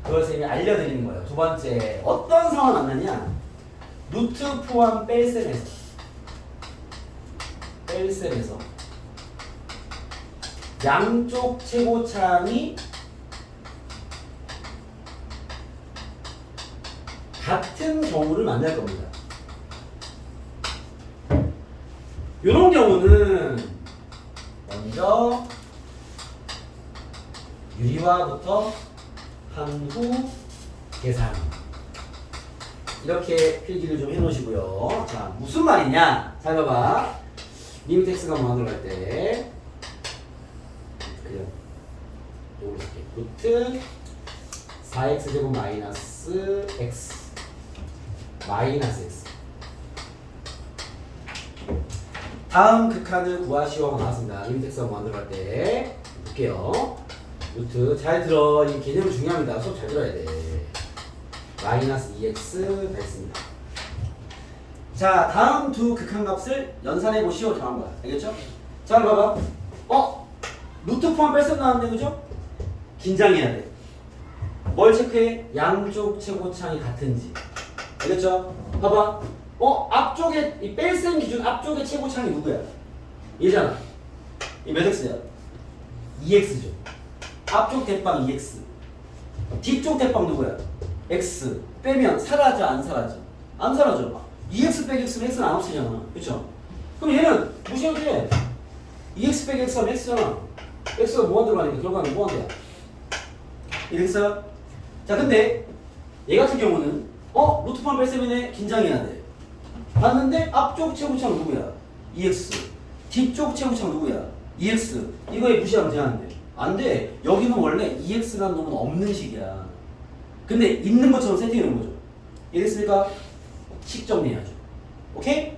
그걸 선생님이 알려드리는 거예요. 두 번째, 어떤 상황을 만나냐? 루트 포함 뺄셈에서 양쪽 최고차항이 같은 경우를 만날 겁니다. 이런 경우는 먼저 유리화부터 한 후 계산 이렇게 필기를 좀 해놓으시고요. 자, 무슨 말이냐? 잘 봐봐. 리미트 x가 무한으로 갈 때 그냥 요걸 쓸게. 루트 4x 제곱 마이너스 x 마이너스 x 다음 극한을 구하시오 나왔습니다. 리미트 x가 무한으로 갈 때 볼게요. 루트 잘 들어. 이 개념이 중요합니다. 수업 잘 들어야 돼. 마이너스 2x 됐습니다. 자, 다음 두 극한값을 연산해 보시오. 정한 거야. 알겠죠? 자, 봐봐. 루트 포함 뺄셈 나왔네, 그죠? 긴장해야 돼. 뭘 체크해? 양쪽 최고창이 같은지. 알겠죠? 봐봐. 앞쪽에 이 뺄셈 기준 앞쪽에 최고창이 누구야? 얘잖아. 이 몇 x야? 2x죠. 앞쪽 대빵 2x. 뒤쪽 대빵 누구야? x. 빼면 사라져 안 사라져? 안 사라져. 2x 빼기 x는 x는 안 없어지잖아. 그쵸? 그럼 얘는 무시해도 돼. 2x 빼기 x가 x잖아. x가 무한 들어가니까 결과는 무한대야. 이랬어요? 자, 근데 얘 같은 경우는 루트 포함 뺄셈이네. 긴장해야 돼. 봤는데 앞쪽 최고창 누구야? 2x. 뒤쪽 최고창 누구야? 2x. 이거에 무시하면 되는데 안 돼. 여기는 원래 2x라는 놈은 없는 식이야. 근데 있는 것처럼 세팅해 놓은 거죠. 이해됐습니까? 식 정리해야죠. 오케이?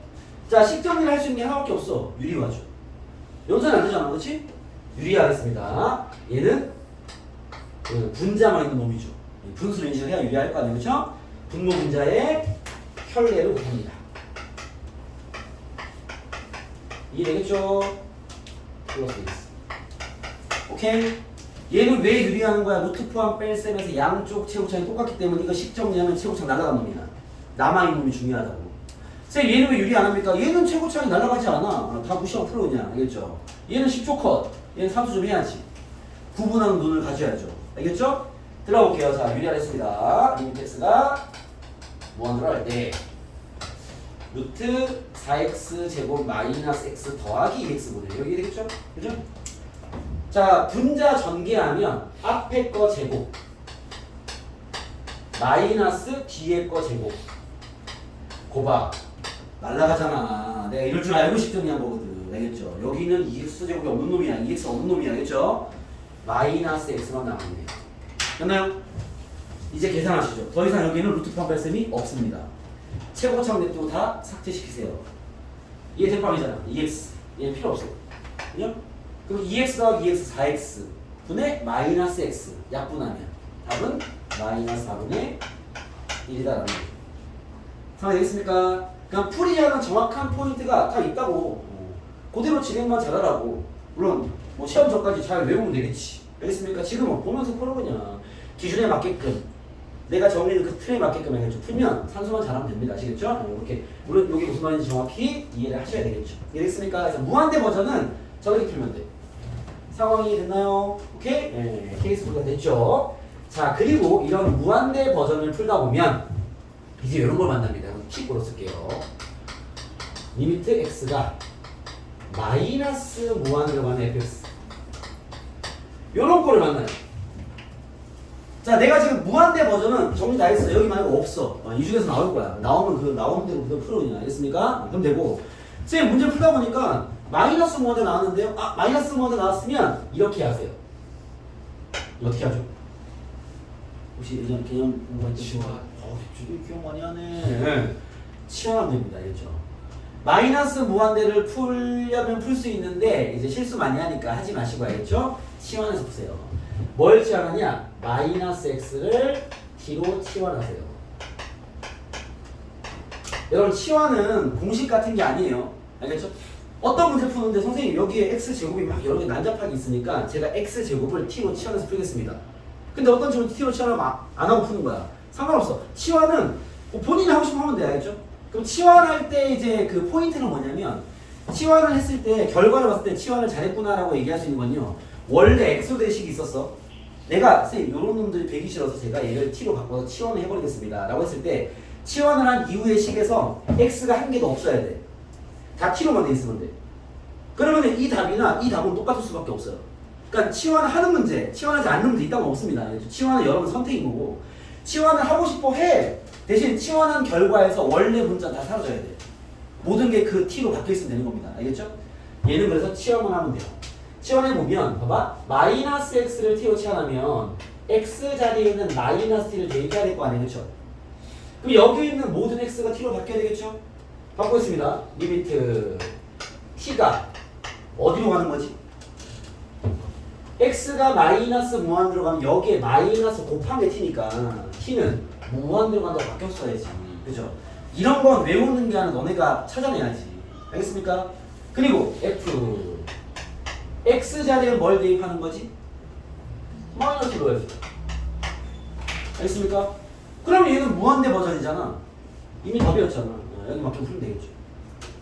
자, 식 정리를 할 수 있는 게 하나밖에 없어. 유리화죠. 연산이 안 되잖아. 그렇지? 유리하겠습니다. 얘는 분자만 있는 놈이죠. 분수를 인식해야 유리할 거 아니에요. 그렇죠? 분모 분자의 혈례를 곱합니다. 이해되겠죠? 플러스 x. 오케이? 얘는 왜 유리하는 거야? 루트 포함 뺄셈에서 양쪽 최고창이 똑같기 때문에 이거 식 정리하면 최고창 날아간 놈이야. 남아있는 놈이 중요하다고. 쌤, 얘는 왜 유리 안 합니까? 얘는 최고창이 날아가지 않아. 다 무시하고 풀어 그냥. 알겠죠? 얘는 10초 컷. 얘는 삼수 좀 해야지. 구분하는 눈을 가져야죠. 알겠죠? 들어볼게요. 자, 유리하겠습니다. 리미트 x가 무한으로 할 때 루트 4x 제곱 마이너스 x 더하기 2x분의 여기 되겠죠? 그죠? 자, 분자 전개하면 앞에 거 제곱 마이너스 뒤에 거 제곱 고박 날라가잖아. 내가 이럴 줄 알고 싶더니 한 거거든. 알겠죠? 여기는 2x 제곱이 없는 놈이야. 2x 없는 놈이야. 알겠죠? 마이너스 x만 남았네. 됐나요? 이제 계산하시죠. 더 이상 여기는 루트 포함 뺄셈이 없습니다. 최고창 냅두고 다 삭제시키세요. 얘 대빵이잖아. 2x. 얘는 필요 없어. 그죠? 그럼 2x 더하기 2x 4x 분의 마이너스 x 약분하면 답은 마이너스 4분의 1이다라는 거죠. 상황이 되겠습니까? 그냥 풀이하는 정확한 포인트가 다 있다고. 그대로 진행만 잘하라고. 물론 뭐 시험 전까지 잘 외우면 되겠지. 알겠습니까? 지금은 보면서 풀어 그냥 기준에 맞게끔 내가 정리는 그 틀에 맞게끔 해가지고 풀면 산수만 잘하면 됩니다. 아시겠죠? 이렇게 물론 여기 무슨 말인지 정확히 이해를 하셔야 되겠죠. 이해됐습니까? 그래서 무한대 버전은 저렇게 풀면 돼. 상황이 됐나요? 오케이? 네, 케이스 풀이가 됐죠. 자, 그리고 이런 무한대 버전을 풀다 보면 이제 이런 걸 만납니다. 픽으로 쓸게요. 리미트 x가 마이너스 무한으로 가는 fx 요런 거를 만나요. 자, 내가 지금 무한대 버전은 정리 다 했어. 여기 말고 없어. 이 중에서 나올 거야. 나오면 그 나오는 대로 그대로 풀어 그냥. 알겠습니까? 그럼 되고. 쌤, 문제 풀다 보니까 마이너스 무한대 나왔는데요. 마이너스 무한대 나왔으면 이렇게 하세요. 어떻게 하죠? 혹시 예전 개념 공부할 때 치환. 기억 많이 하네. 치환하면 됩니다. 알겠죠? 마이너스 무한대를 풀려면 풀 수 있는데 이제 실수 많이 하니까 하지 마시고 알겠죠? 치환해서 푸세요. 뭘 치환하냐? 마이너스 x를 t로 치환하세요. 여러분, 치환은 공식 같은 게 아니에요. 알겠죠? 어떤 문제 푸는데 선생님 여기에 x제곱이 막 여러 개 난잡하게 있으니까 제가 x제곱을 t로 치환해서 풀겠습니다. 근데 어떤 식으로 t로 치환하면 안 하고 푸는 거야. 상관없어. 치환은 본인이 하고 싶으면 하면 돼. 알겠죠? 그럼 치환할 때 이제 그 포인트는 뭐냐면 치환을 했을 때 결과를 봤을 때 치환을 잘했구나라고 얘기할 수 있는 건요. 원래 엑소대식이 있었어. 내가 선생님 요런 놈들이 배기 싫어서 제가 얘를 t로 바꿔서 치환을 해버리겠습니다 라고 했을 때 치환을 한 이후의 식에서 x가 한 개도 없어야 돼. 다 t로만 돼 있으면 돼. 그러면 이 답이나 이 답은 똑같을 수밖에 없어요. 그러니까 치환을 하는 문제, 치환하지 않는 문제 있다고 없습니다. 치환은 여러분 선택인 거고 치환을 하고 싶어 해. 대신 치환한 결과에서 원래 문자는 다 사라져야 돼. 모든 게 그 t로 바뀌어 있으면 되는 겁니다. 알겠죠? 얘는 그래서 치환만 하면 돼요. 치환해보면 봐봐 마이너스 x를 t로 치환하면 x 자리에 있는 마이너스 t를 대입해야 될 거 아니에요. 그렇죠? 그럼 여기 있는 모든 x가 t로 바뀌어야 되겠죠? 바꾸겠습니다. 리미트 t가 어디로 가는 거지? x가 마이너스 무한대로 가면 여기에 마이너스 곱한 게 t니까 t는 무한대로 간다고 바뀌었어야지. 그죠? 이런 건 외우는 게 아니라 너네가 찾아내야지. 알겠습니까? 그리고 f x 자리에 뭘 대입하는 거지? 마이너스로 해야지. 알겠습니까? 그럼 얘는 무한대 버전이잖아. 이미 답이었잖아. 여기 맞게 풀면 되겠죠.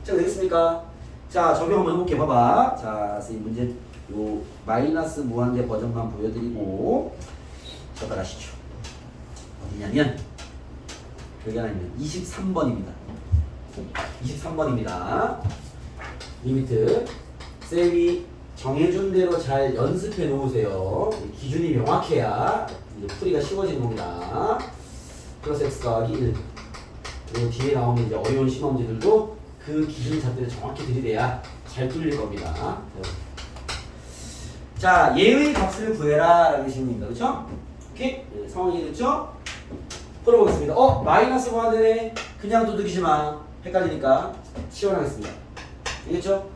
자, 되겠습니까? 자, 적용 한번 해볼게. 봐봐. 자, 선생님 문제 요 마이너스 무한대 버전만 보여드리고 적어가시죠. 어디냐면 여기 하나 있는 23번입니다. 23번입니다. 리미트 쌤이 정해준 대로 잘 연습해 놓으세요. 기준이 명확해야 이제 풀이가 쉬워지는 겁니다. 플러스 x 더하기 1 그리고 뒤에 나오는 이제 어려운 시험지들도 그 기준 잣대를 정확히 들이대야 잘 뚫릴 겁니다. 자, 얘의 값을 구해라 라는 식입니다. 그렇죠? 오케이? 네, 상황이 이해됐죠? 풀어보겠습니다. 마이너스 무한대네. 그냥 두들기지 마. 헷갈리니까 치환하겠습니다. 알겠죠?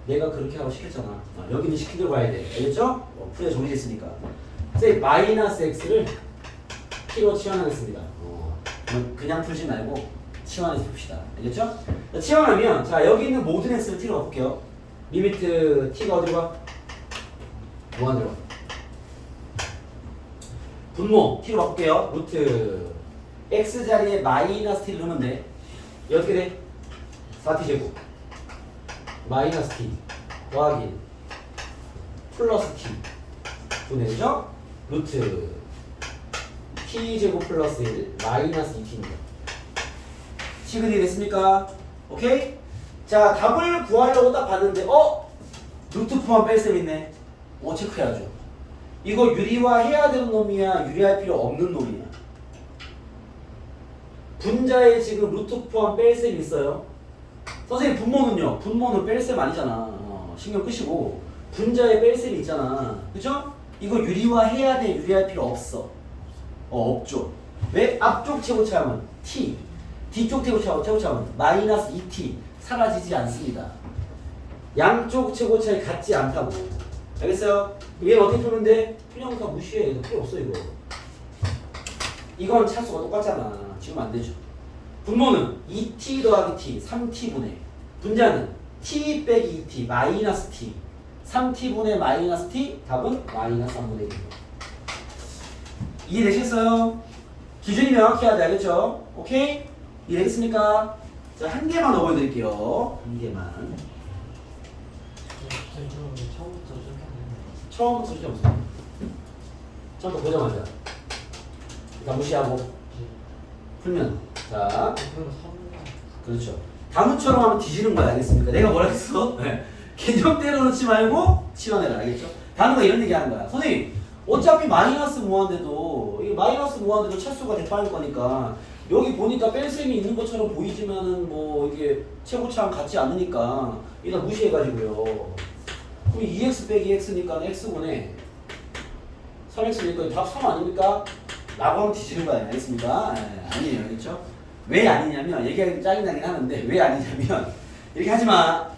내가 그렇게 하고 시켰잖아. 여기는 시킨 대로 가야 돼. 알겠죠? 풀에 정해졌으니까. 쌤, 마이너스 x를 t로 치환하겠습니다. 그냥 풀지 말고 치환해서 풉시다. 알겠죠? 자, 치환하면 자 여기 있는 모든 x를 t로 바꿀게요. 리미트 t가 어디로 가? 무한대로 가. 분모 t로 바꿀게요. 루트 x 자리에 마이너스 t를 넣으면 돼. 이 어떻게 돼? 4t 제곱 마이너스 t 더하기 플러스 t 분의 그죠? 루트 t 제곱 플러스 1 마이너스 2t입니다. 시그널이 됐습니까? 오케이? 자, 답을 구하려고 딱 봤는데 루트 포함 뺄셈 있네. 체크해야죠. 이거 유리화 해야 되는 놈이야? 유리할 필요 없는 놈이야? 분자에 지금 루트 포함 뺄셈 있어요. 선생님 분모는요? 분모는 뺄셈 아니잖아. 신경 끄시고 분자에 뺄셈 있잖아. 그죠? 이거 유리화 해야 돼? 유리할 필요 없어. 없죠. 왜? 앞쪽 최고차항은 t, 뒤쪽 최고차항은 마이너스 2t 사라지지 않습니다. 양쪽 최고차이 같지 않다고. 알겠어요? 얘는 어떻게 푸면 돼? 그냥 다 무시해. 이거 필요 없어 이거. 이건 차수가 똑같잖아. 지금 안 되죠. 분모는 2t 더하기 t, 3t분의 분자는 t 빼기 2t, 마이너스 t 3t분의 마이너스 t 답은 마이너스 3분의 1입니다. 이해되셨어요? 기준이 명확해야 돼. 알겠죠? 오케이? 이해되겠습니까? 자, 한 개만 더 보여드릴게요. 한 개만. 처음부터 진짜 무슨 처음부터 보자마자 일단 무시하고 풀면 자 그렇죠. 다음처럼 하면 뒤지는 거야. 알겠습니까? 내가 뭐라 했어? 네. 개념대로 넣지 말고 치환해라. 알겠죠? 단어가 이런 얘기 하는 거야. 선생님 어차피 마이너스 무한대도 이 마이너스 무한대도 차수가 대파일 거니까 여기 보니까 뺄셈이 있는 것처럼 보이지만은 뭐 이게 최고차랑 같지 않으니까 일단 무시해가지고요. 그럼 2x 빼기 x니까 x분의 3x니까 답 3 아닙니까? 라고 하면 뒤지는 거야. 알겠습니까? 아니에요. 알겠죠? 왜 아니냐면 얘기하기 짜증나긴 하는데 왜 아니냐면 이렇게 하지마.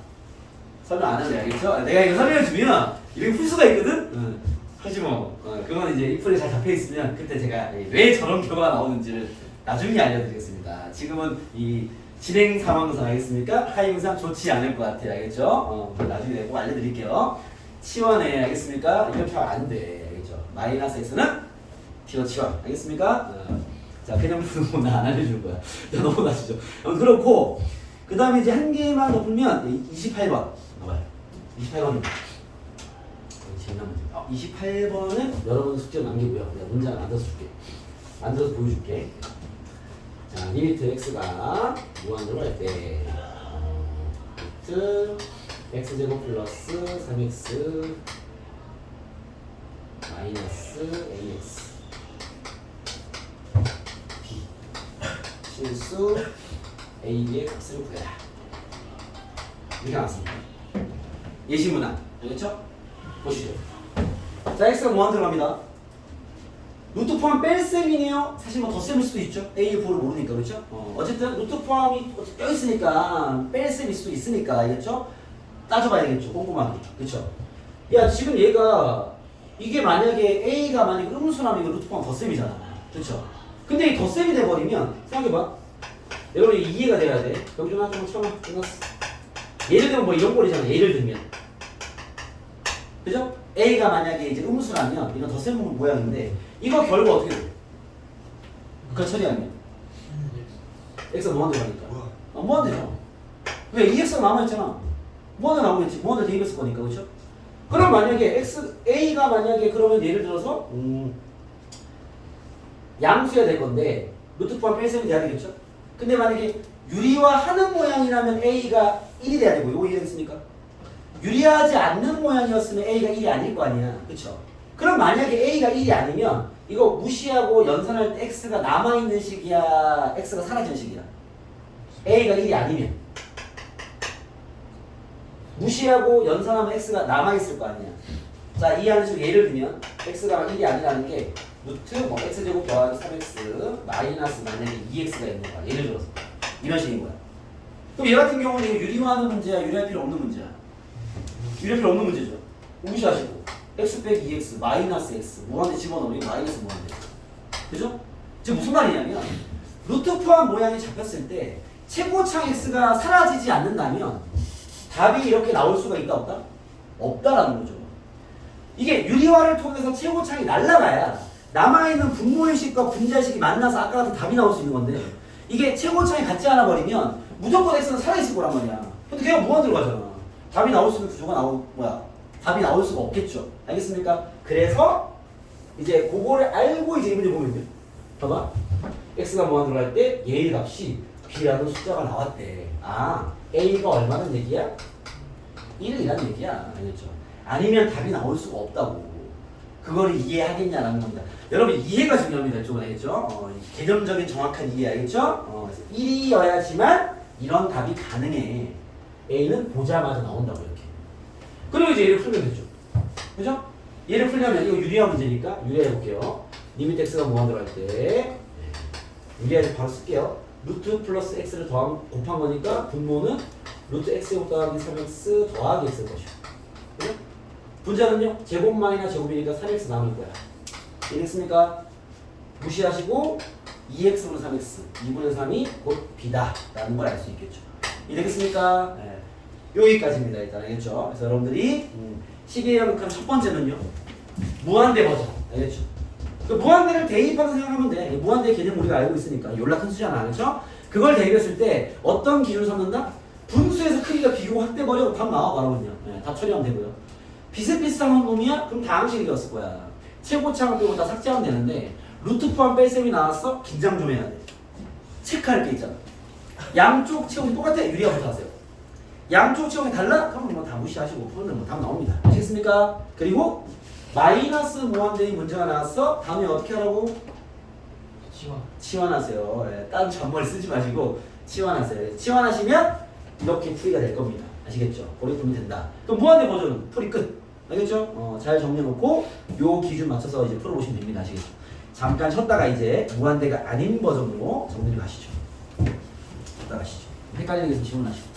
설명 안 할래. 알겠죠? 내가 이거 설명해주면 이렇게 풀 수가 있거든? 하지 뭐. 그건 이제 이 풀에 잘 잡혀있으면 그때 제가 왜 저런 결과가 나오는지를 나중에 알려드리겠습니다. 지금은 이 진행 상황상 알겠습니까? 하행상 좋지 않을 것 같아요. 알겠죠? 나중에 내가 꼭 알려드릴게요. 치환해. 알겠습니까? 이렇게 하면 안 돼. 알겠죠? 마이너스 x는 t로 치환. 알겠습니까? 자, 그냥 푸는 거 나 안 알려줄 거야. 자, 넘어가시죠. 그렇고, 그 다음에 이제 한 개만 더 풀면 28번. 봐봐요. 28번입니다. 재미난 문제. 28번은 여러분 숙제 남기고요. 내가 문제 하나 만들어서 줄게. 만들어서 보여줄게. 자, 리미트 x가 무한대로 할 때 리미트 x제곱 플러스 3x 마이너스 ax b 실수 a의 값을 구해라. 이렇게 나왔습니다. 예시문항 알겠죠? 보시죠. 자, x가 무한대로 갑니다. 루트 포함 뺄셈이네요. 사실 뭐 덧셈일 수도 있죠. A의 보를 모르니까 그렇죠? 어쨌든 루트 포함이 껴있으니까 뺄셈일 수도 있으니까 알겠죠? 따져봐야 되겠죠. 꼼꼼하게 그렇죠? 야 지금 얘가 이게 만약에 A가 만약에 음수라면 이거 루트 포함 덧셈이잖아. 그렇죠? 근데 이 덧셈이 돼버리면 생각해봐. 여러분 이해가 돼야 돼. 여기 좀 하나 좀 참아. 끝났어. 예를 들면 뭐 이런 꼴이잖아. 예를 들면 그죠? A가 만약에 이제 음수라면 이건 덧셈 모양인데 이거 결과 어떻게 돼? 그걸 처리하면 x가 무한대로 가니까 무한대죠. 왜? 2x가 남아있잖아. 무한대 나오겠지. 무한대 대입했을 거니까 그렇죠? 그럼 만약에 A가 만약에 그러면 예를 들어서 양수야 될 건데 루트 포함 뺄셈이 돼야 되겠죠? 근데 만약에 유리화하는 모양이라면 A가 1이 돼야 되고 이거 이해했습니까? 유리하지 않는 모양이었으면 A가 1이 아닐 거 아니야. 그쵸? 그럼 만약에 A가 1이 아니면 이거 무시하고 연산할 때 X가 남아있는 식이야? X가 사라지는 식이야? A가 1이 아니면 무시하고 연산하면 X가 남아있을 거 아니야. 자, 이해하는 식으로 예를 들면 X가 1이 아니라는 게 루트 뭐 X제곱 더하기 3X 마이너스 만약에 2X가 있는 거야. 예를 들어서 이런 식인 거야. 그럼 얘 같은 경우는 이거 유리화하는 문제야? 유리할 필요 없는 문제야? 유리할 필요 없는 문제죠. 무시하시고 x 빼기 2x 마이너스 x 무한대 집어넣으면 마이너스 무한대. 그죠? 지금 무슨 말이냐면 루트 포함 모양이 잡혔을 때 최고창 x가 사라지지 않는다면 답이 이렇게 나올 수가 있다 없다? 없다라는 거죠. 이게 유리화를 통해서 최고창이 날아가야 남아있는 분모의식과 분자의식이 만나서 아까 같은 답이 나올 수 있는 건데 이게 최고창이 같지 않아 버리면 무조건 x는 살아있을 거란 말이야. 근데 걔가 무한대로 가잖아. 답이 나올 수 있는 구조가 답이 나올 수가 없겠죠. 알겠습니까? 그래서 이제 그거를 알고 이제 이 문제 보면 돼요. 봐봐. x가 무한대로 할 때 얘의 값이 b라는 숫자가 나왔대. 아, a가 얼마는 얘기야? 1이란 얘기야. 알겠죠? 아니면 답이 나올 수가 없다고. 그거를 이해하겠냐라는 겁니다. 여러분 이해가 중요합니다. 이쪽은 알겠죠? 개념적인 정확한 이해 알겠죠? 그래서 1이어야지만 이런 답이 가능해. A는 보자마자 나온다고 이렇게. 그리고 이제 얘를 풀면 되죠. 그죠? 얘를 풀려면 이거 유리화 문제니까 유리화 해볼게요. 리미트 x가 무한대로 할 때 유리화를 바로 쓸게요. 루트 플러스 x를 곱한 거니까 분모는 루트 x제곱 더하기 3x 더하기 x일 것이고. 그죠? 분자는요? 제곱 마이너스 제곱이니까 3x 남을 거야. 이해됐습니까? 무시하시고 2x분의 3x 2분의 3이 곧 b다 라는 걸 알 수 있겠죠. 이해되겠습니까? 네. 여기까지입니다. 일단 알겠죠? 그래서 여러분들이 시계의 역할 첫 번째는요 무한대 버전 알겠죠? 그 무한대를 대입하고 생각하면 돼. 무한대 개념 우리가 알고 있으니까 연락 큰 수잖아. 알겠죠? 그걸 대입했을 때 어떤 기준을 삼는다? 분수에서 크기가 비교 확대버려 답 나와 바로군요. 네, 답 처리하면 되고요. 비슷비슷한 놈이야? 그럼 다 항식이었을 거야. 최고차항 빼고 다 삭제하면 되는데 루트 포함 뺄셈이 나왔어? 긴장 좀 해야 돼. 체크할 게 있잖아. 양쪽 채용이 똑같아? 유리화부터 하세요. 양쪽 채용이 달라? 그럼 뭐 다 무시하시고 풀면 뭐 답 나옵니다. 아시겠습니까? 그리고 마이너스 무한대의 문제가 나왔어? 다음에 어떻게 하라고? 치환하세요. 네, 딴 전머리 쓰지 마시고 치환하세요. 치환하시면 이렇게 풀이가 될 겁니다. 아시겠죠? 그렇게 풀면 된다. 그럼 무한대 버전은 풀이 끝. 알겠죠? 잘 정리해놓고 요 기준 맞춰서 이제 풀어보시면 됩니다. 아시겠죠? 잠깐 쉬었다가 이제 무한대가 아닌 버전으로 정리를 하시죠. 쉬었다 가시죠. 헷갈리는 게 있으면 질문하시고.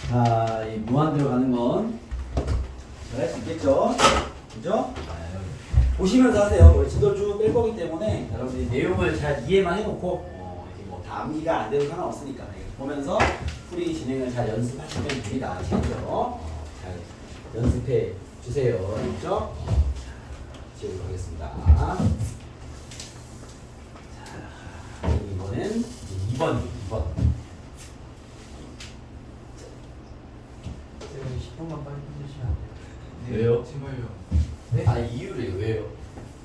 자, 이 무한대로 가는 건 잘 할 수 있겠죠? 그죠? 보시면서 하세요. 우리 지도 쭉 뺄 거기 때문에 여러분들이 내용을 잘 이해만 해놓고 이렇게 뭐 다 암기가 안 돼도 상관없으니까 보면서 풀이 진행을 잘 연습하시면 됩니다. 아시겠죠? 잘 연습해 주세요. 알겠죠? 지우도록 하겠습니다. 자, 이번엔 2번. 제발요. 네? 아 이유를 왜요?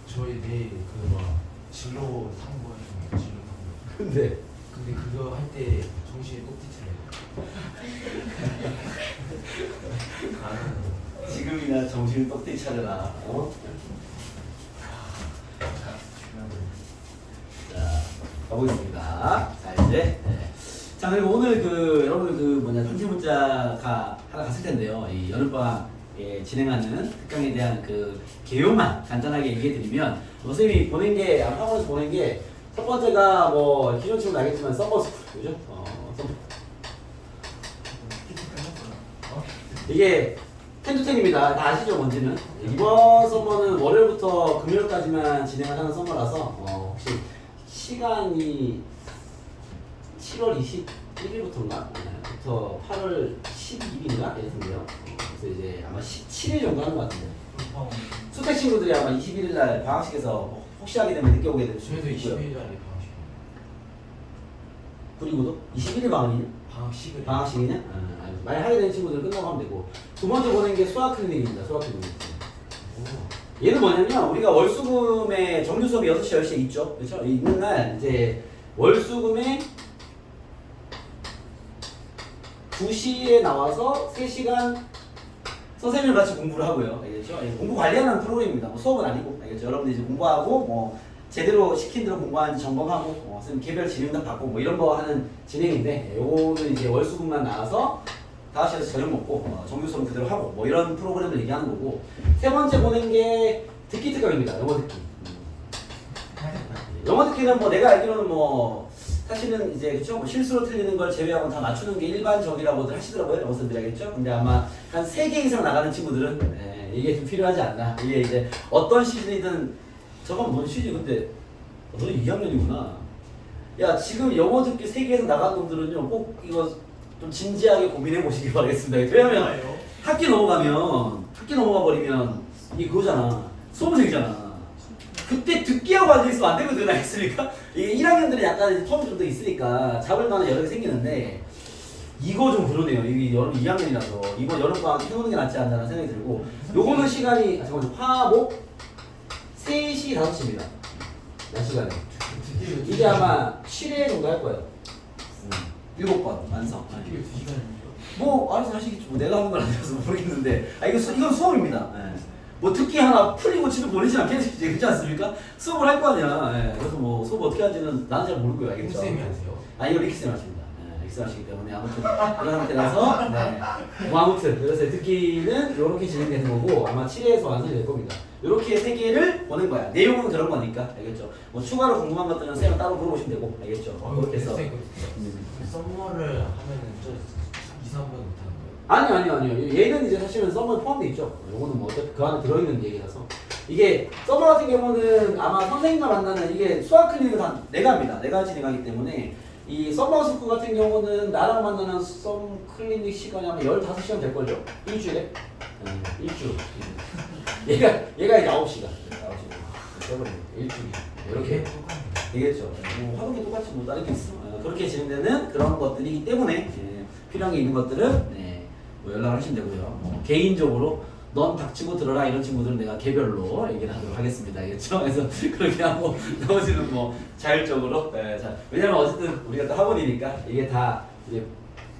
저희 내일 그막 진로 탐구 하는 거 진로 탐구. 근데 근데 그거 할 때 정신이 똑띠치래요. 아, 지금이나 정신을 똑띠 차려라. 어? 자, 가보겠습니다. 자, 이제. 네. 자, 그리고 오늘 여러분들 산지 문자가 하나 갔을 텐데요. 이 여름방학에 진행하는 특강에 대한 개요만 간단하게 얘기해드리면, 선생님이 보낸 게, 학원에서 보낸 게, 첫 번째가 기존 친구는 알겠지만, 썸머 스쿨. 그죠? 썸머. 이게 10-10입니다. 다 아시죠, 뭔지는? 이번 썸머는 월요일부터 금요일까지만 진행을 하는 썸머라서, 혹시 시간이 7월 21일부터인가? 부터 8월 12일인가? 이랬는데요. 그래서 이제 아마 17일 정도 하는 것 같은데. 수택 친구들이 아마 21일 날 방학식에서 혹시 하게 되면 늦게 오게 될 수 저희도 있고요. 20일 날에 방학식. 그리고도 21일 방학이냐? 방학식을. 방학식이냐? 만약 하게 되는 친구들은 끝나고 하면 되고. 두 번째 보낸 게 수학 클리닉입니다. 수학 클리닉. 얘는 뭐냐면 우리가 월수금에 정규 수업이 6시, 10시에 있죠. 그렇죠? 있는 날 이제 월수금에 2시에 나와서 3시간 선생님을 같이 공부를 하고요. 알겠죠? 공부 관리하는 프로그램입니다. 수업은 아니고. 알겠죠? 여러분들 이제 공부하고 제대로 시킨 대로 공부하는지 점검하고 선생님 개별 질의응답 받고 이런 거 하는 진행인데 요거는 이제 월수금만 나와서 5시에서 저녁 먹고 정규 수업 그대로 하고 이런 프로그램을 얘기하는 거고. 세 번째 보낸 게 듣기 특강입니다. 영어 듣기. 영어 듣기는 내가 알기로는 사실은 이제 그쵸? 실수로 틀리는 걸 제외하고 다 맞추는 게 일반적이라고들 하시더라고요. 영어 선생님들 알겠죠? 근데 아마 한 3개 이상 나가는 친구들은 이게 좀 필요하지 않나. 이게 이제 어떤 시즌이든 저건 뭔 시즌 근데 너는 2학년이구나. 야 지금 영어 듣기 3개에서 나간 놈들은요 꼭 이거 좀 진지하게 고민해 보시기 바라겠습니다. 왜냐면 학기 넘어가 버리면 이게 그거잖아. 수험생이잖아. 그때 듣기하고 앉아있으면 안 되거든, 알겠습니까? 이게 1학년들은 약간 처음 좀 더 있으니까 잡을 만한 여력이 생기는데 이거 좀 그러네요. 이게 여름 2학년이라서 이번 여름방학 해놓는 게 낫지 않나라는 생각이 들고 요거는 시간이 화목 3시, 5시입니다. 낮 시간에. 이게 아마 7회 정도 할 거예요. 7번 완성. 이게 2시간입니까? 알아서 하시겠죠. 내가 하는 건 아니라서 모르겠는데 이건 수업입니다. 듣기 하나 풀리고 집에 보내지 않겠지, 그렇지 않습니까? 수업을 할 거 아니야. 그래서 수업 어떻게 하는지는 나는 잘 모르고요, 알겠죠? 선생님이 하세요? 이거 리키쌤 하십니다. 리키쌤 하시기 때문에 아무튼 그런 상태라서 아무튼 그래서 듣기는 이렇게 진행되는 거고 아마 7회에서 완성이 될 겁니다. 이렇게 3개를 보낸 거야. 내용은 그런 거니까, 알겠죠? 추가로 궁금한 것들은 쌤은 따로 물어보시면 되고, 알겠죠? 그렇게 해서 썸머를 하면은 저 2-3번 못하는 거예요? 아니요. 얘는 이제 사실은 썸머에 포함되어 있죠. 요거는 어차피 그 안에 들어있는 얘기라서. 이게 썸머 같은 경우는 아마 선생님과 만나는 이게 수학 클리닉을 다 내가 합니다. 내가 진행하기 때문에 이 썸머 스쿨 같은 경우는 나랑 만나는 썸 클리닉 시간이 아마 15시간 될걸요? 일주일에? 일주. 얘가 이제 9시간. 9시간. 일주일. 이렇게 되겠죠. 화동이 똑같이 다른 게 있어. 그렇게 진행되는 그런 것들이기 때문에 필요한 게 있는 것들은 연락을 하시면 되고요. 개인적으로 넌 닥치고 들어라 이런 친구들은 내가 개별로 얘기를 하도록 하겠습니다. 알겠죠? 그래서 그렇게 하고 나머지는 자율적으로. 왜냐면 어쨌든 우리가 또 학원이니까 이게 다 이제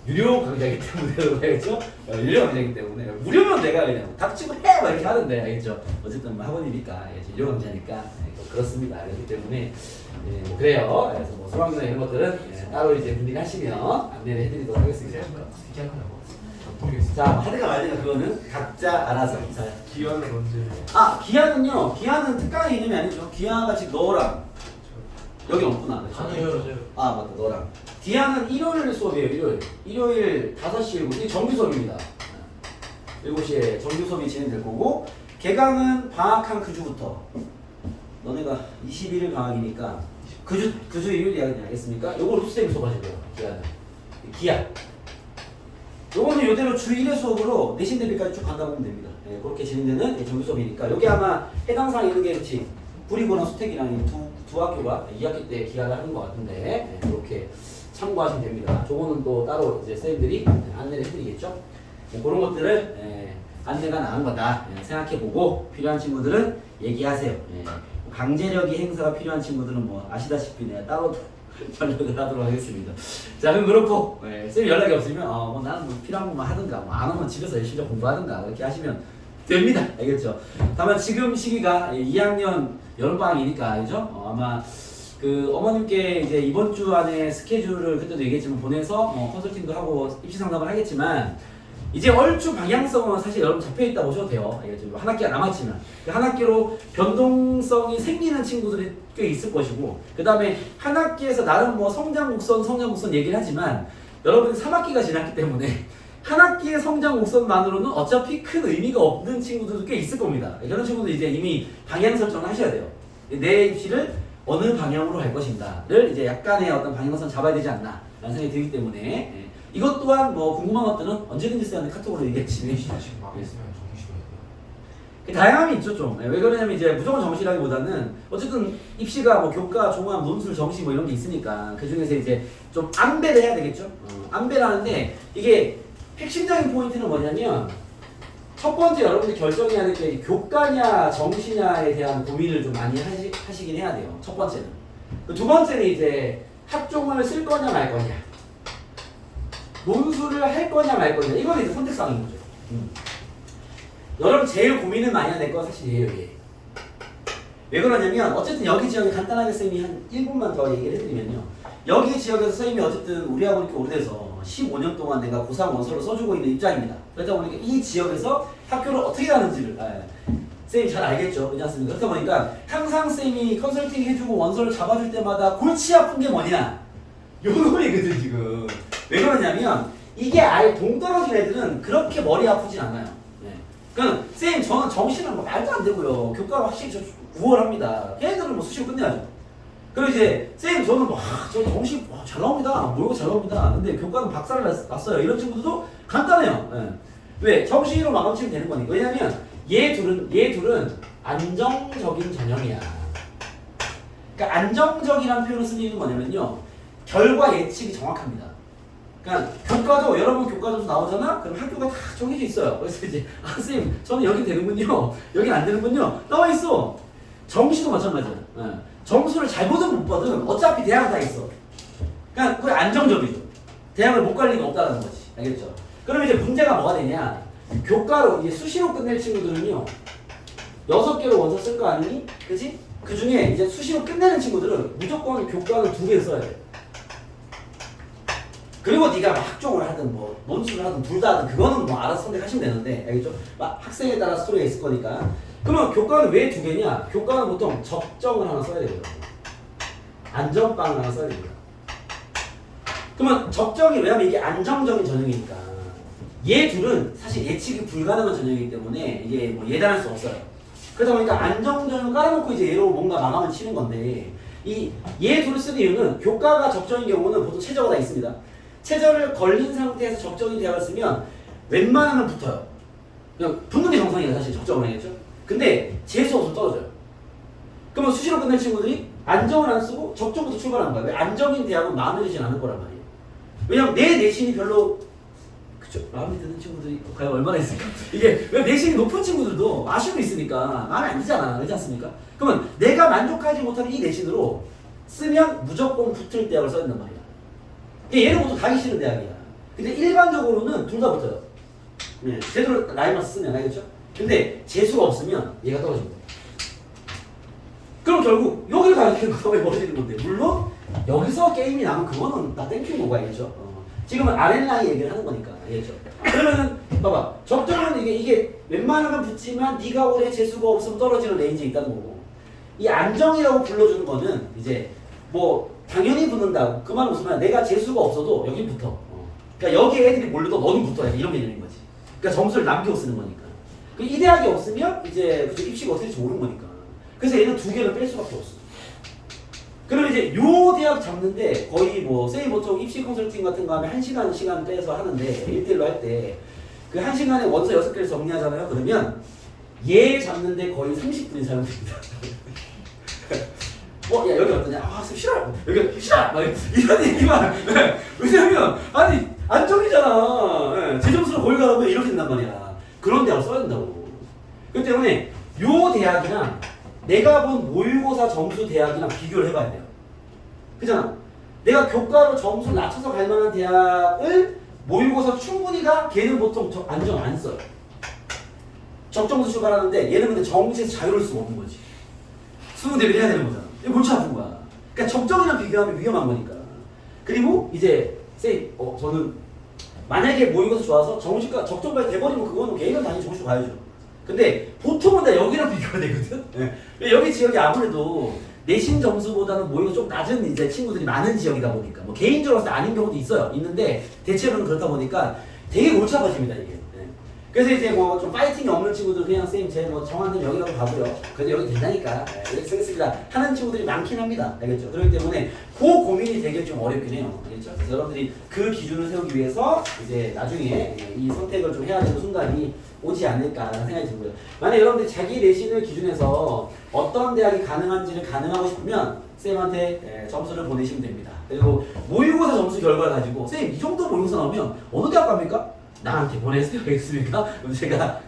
유료 강좌이기 때문에 알겠죠? 유료 강좌이기 때문에 무료면 내가 그냥 닥치고 해! 막 이렇게 하는데 알겠죠? 어쨌든 학원이니까 유료 강좌니까 그렇습니다. 그렇기 때문에 그래요. 그래서 수강료나 이런 것들은 따로 이제 분위기 하시면 안내를 해드리도록 하겠습니다. 어떻게 할 거냐고. 자, 하드가 말든가 그거는 각자 알아서. 자, 기한은 언제? 기한은요. 기한은 특강의 개념이 아니죠. 기한은 지금 너랑 여기 없구나. 아니요. 맞다. 너랑. 기한은 일요일 수업이에요. 일요일 5시에 이게 정규 수업입니다. 7시에 정규 수업이 진행될 거고 개강은 방학한 그 주부터. 너네가 21일 방학이니까 그 주 일요일이 알겠습니까? 요걸 흡수쌤이 수업하시고요. 기한. 요거는 요대로 주 1회 수업으로 내신 대비까지 쭉 간다고 보면 됩니다. 그렇게 진행되는 정규 수업이니까 여기 아마 해당 사항 이런 게 그렇지 구리고나 수택이랑 두 학교가 2학기 때 기한을 하는 것 같은데 그렇게 참고하시면 됩니다. 저거는 또 따로 이제 쌤들이 안내를 해드리겠죠. 그런 것들을 안내가 나온 거다. 예, 생각해보고 필요한 친구들은 얘기하세요. 예. 강제력이 행사가 필요한 친구들은 뭐 아시다시피 내가 따로 전력을 하도록 하겠습니다. 자, 그럼 그렇고 쌤 연락이 없으면 뭐 나는 뭐 필요한 것만 하든가 뭐 안 하면 집에서 열심히 공부하든가 그렇게 하시면 됩니다. 알겠죠? 다만 지금 시기가 2학년 여름방학이니까 알죠? 아마 그 어머님께 이제 이번 주 안에 스케줄을 그때도 얘기했지만 보내서 컨설팅도 하고 입시 상담을 하겠지만 이제 얼추 방향성은 사실 여러분 잡혀있다 보셔도 돼요. 알겠죠? 한 학기가 남았지만 한 학기로 변동성이 생기는 친구들이 꽤 있을 것이고 그 다음에 한 학기에서 나름 뭐 성장 곡선 얘기를 하지만 여러분이 3학기가 지났기 때문에 한 학기의 성장 곡선만으로는 어차피 큰 의미가 없는 친구들도 꽤 있을 겁니다. 이런 친구들 이제 이미 방향 설정을 하셔야 돼요. 내 입시를 어느 방향으로 갈 것인가를 이제 약간의 어떤 방향선 잡아야 되지 않나 라는 생각이 들기 때문에 이것 또한 뭐 궁금한 것들은 언제든지 쌤한테 카톡으로 얘기해주시면 지금 망했으면 정시해야 돼요. 다양함이 있죠 좀. 왜 그러냐면 이제 무조건 정시라기보다는 어쨌든 입시가 뭐 교과, 종합, 논술, 정시 뭐 이런 게 있으니까 그 중에서 이제 좀 안배를 해야 되겠죠. 안배를 하는데 이게 핵심적인 포인트는 뭐냐면 첫 번째 여러분들이 결정해야 될 게 교과냐 정시냐에 대한 고민을 좀 많이 하시긴 해야 돼요. 첫 번째는. 두 번째는 이제 학종을 쓸 거냐 말 거냐. 논술을 할 거냐 말 거냐. 이건 이제 선택사항인 거죠. 여러분 제일 고민을 많이 해야 될 건 사실 얘예요. 왜 그러냐면 어쨌든 여기 지역에 간단하게 쌤이 한 1분만 더 얘기를 해드리면요. 여기 지역에서 선생님이 어쨌든 우리하고 이렇게 오래돼서 15년 동안 내가 고3 원서를 써주고 있는 입장입니다. 그러다 보니까 이 지역에서 학교를 어떻게 가는지를 쌤이 잘 알겠죠. 그렇지 않습니까? 그러다 보니까 항상 쌤이 컨설팅 해주고 원서를 잡아줄 때마다 골치 아픈 게 뭐냐? 요놈이거든 지금. 왜 그러냐면 이게 아예 동떨어진 애들은 그렇게 머리 아프진 않아요. 그러니까 쌤 저는 정시는 뭐 말도 안 되고요. 교과가 확실히 우월합니다. 걔네들은 뭐 수시로 끝내야죠. 그리고 이제 쌤 저는 저 정시 잘 나옵니다. 모의고 잘 나옵니다. 근데 교과는 박살을 났어요. 이런 친구들도 간단해요. 예. 왜? 정시로 마감치면 되는 거니까. 왜냐면 얘 둘은 안정적인 전형이야. 그러니까 안정적이라는 표현을 쓰는 뭐냐면요. 결과 예측이 정확합니다. 그러니까 교과도 여러분 교과 점수 나오잖아? 그럼 학교가 다 정해져 있어요. 그래서 이제 선생님 저는 여기 되는군요. 여긴 안 되는군요. 나와 있어. 정시도 마찬가지야. 예. 점수를 잘 보든 못 보든 어차피 대학은 다 있어. 그러니까 그게 안정적이죠. 대학을 못 갈 리가 없다는 거지. 알겠죠? 그럼 이제 문제가 뭐가 되냐? 교과로 이제 수시로 끝낼 친구들은요. 6개로 원서 쓸 거 아니니? 그지? 그 중에 이제 수시로 끝내는 친구들은 무조건 교과를 2개 써야 돼. 그리고 네가 막 학종을 하든 뭐 논술을 하든 둘 다 하든 그거는 뭐 알아서 선택하시면 되는데 알겠죠? 막 학생에 따라 스토리가 있을 거니까. 그러면 교과는 왜 2개냐? 교과는 보통 적정을 하나 써야 되고요. 안전빵을 하나 써야 됩니다. 그러면 적정이 왜냐면 이게 안정적인 전형이니까 얘 둘은 사실 예측이 불가능한 전형이기 때문에 이게 뭐 예단할 수 없어요. 그러다 보니까 안정전형을 깔아놓고 이제 얘로 뭔가 마감을 치는 건데 얘 둘을 쓰는 이유는 교과가 적정인 경우는 보통 최저가 다 있습니다. 최저를 걸린 상태에서 적정인 대학을 쓰면 웬만하면 붙어요. 그냥 붙는 게 정상이에요. 사실 적정을 해야겠죠. 근데 재수 없으면 떨어져요. 그러면 수시로 끝낼 친구들이 안정을 안 쓰고 적정부터 출발하는 거야. 왜? 안정인 대학은 마음에 들진 않을 거란 말이에요. 왜냐면 내 내신이 별로 그쵸? 마음에 드는 친구들이 과연 얼마나 있을까? 이게 왜 내신이 높은 친구들도 아쉬움이 있으니까 마음에 안 드잖아. 그렇지 않습니까? 그러면 내가 만족하지 못하는 이 내신으로 쓰면 무조건 붙을 대학을 써야 된단 말이야. 얘는 보통 가기 싫은 대학이야. 근데 일반적으로는 둘 다 붙어요. 네, 제대로 나이만 쓰면 알겠죠? 근데 재수가 없으면 얘가 떨어집니다. 그럼 결국 여기를 가게 되는 거에 멀어지는 건데 물론 여기서 게임이 나면 그거는 나 땡큐인 거고 알겠죠? 지금은 아랫라인 얘기를 하는 거니까 알겠죠? 그러면은 봐봐 적정은 이게 웬만하면 붙지만 네가 올해 재수가 없으면 떨어지는 레인지에 있다는 거고 이 안정이라고 불러주는 거는 이제 뭐 당연히 붙는다고 그 말은 무슨 말이야? 내가 재수가 없어도 여긴 붙어. 그러니까 여기에 애들이 몰려도 너는 붙어. 이런 게 되는 거지. 그러니까 점수를 남겨 쓰는 거니까. 이 대학이 없으면 이제 입시가 어떻게 될지 모르는 거니까. 그래서 얘는 2개를 뺄 수밖에 없어. 그러면 이제 요 대학 잡는데 거의 뭐 쌤이 보통 입시 컨설팅 같은 거 하면 1시간 시간 빼서 하는데 1대1로 할 때 그 1시간에 원서 6개를 정리하잖아요. 그러면 얘 잡는데 거의 30분이 사용됩니다. 야 여기 어떠냐? 아 쌤 싫어요. 여기 싫어. 막 이런 얘기만. 왜냐면 아니 안정이잖아. 제 점수로 거기 가라고 이렇게 된단 말이야. 그런 대학을 써야 된다고. 그렇기 때문에 요 대학이랑 내가 본 모의고사 점수 대학이랑 비교를 해봐야 돼요. 그잖아. 내가 교과로 점수를 낮춰서 갈 만한 대학을 모의고사 충분히가 걔는 보통 안정 안 써요. 적정수 출발하는데 얘는 근데 정시에서 자유로울 수가 없는 거지. 수능 대비를 해야 되는 거잖아. 이거 골치 아픈 거야. 그러니까 적정이랑 비교하면 위험한 거니까. 그리고 이제 저는 만약에 모의고사 좋아서 정시가 적정까지 돼버리면 그거는 개인은 당연히 정시 가야죠. 근데 보통은 다 여기랑 비교가 되거든. 네. 여기 지역이 아무래도 내신 점수보다는 모의고사 좀 낮은 이제 친구들이 많은 지역이다 보니까 뭐 개인적으로 봤을 때 아닌 경우도 있는데 대체로는 그렇다 보니까 되게 골치 아파집니다 이게. 네. 그래서 이제 뭐 좀 파이팅이 없는 친구들 그냥 쌤 제 뭐 정한은 여기라도 가고요. 그래도 여기 된다니까 여기 쓰겠습니다 하는 친구들이 많긴 합니다. 알겠죠? 그렇기 때문에 그 고민이 되게 좀 어렵긴 해요. 알겠죠? 그래서 여러분들이 그 기준을 세우기 위해서 이제 나중에 이 선택을 좀 해야 되는 순간이 오지 않을까라는 생각이 들고요. 만약 여러분들이 자기 내신을 기준해서 어떤 대학이 가능한지를 가능하고 싶으면 쌤한테 점수를 보내시면 됩니다. 그리고 모의고사 점수 결과를 가지고 쌤 이 정도 모의고사 나오면 어느 대학 갑니까? 나한테 보내세요. 알겠습니까? 그럼 제가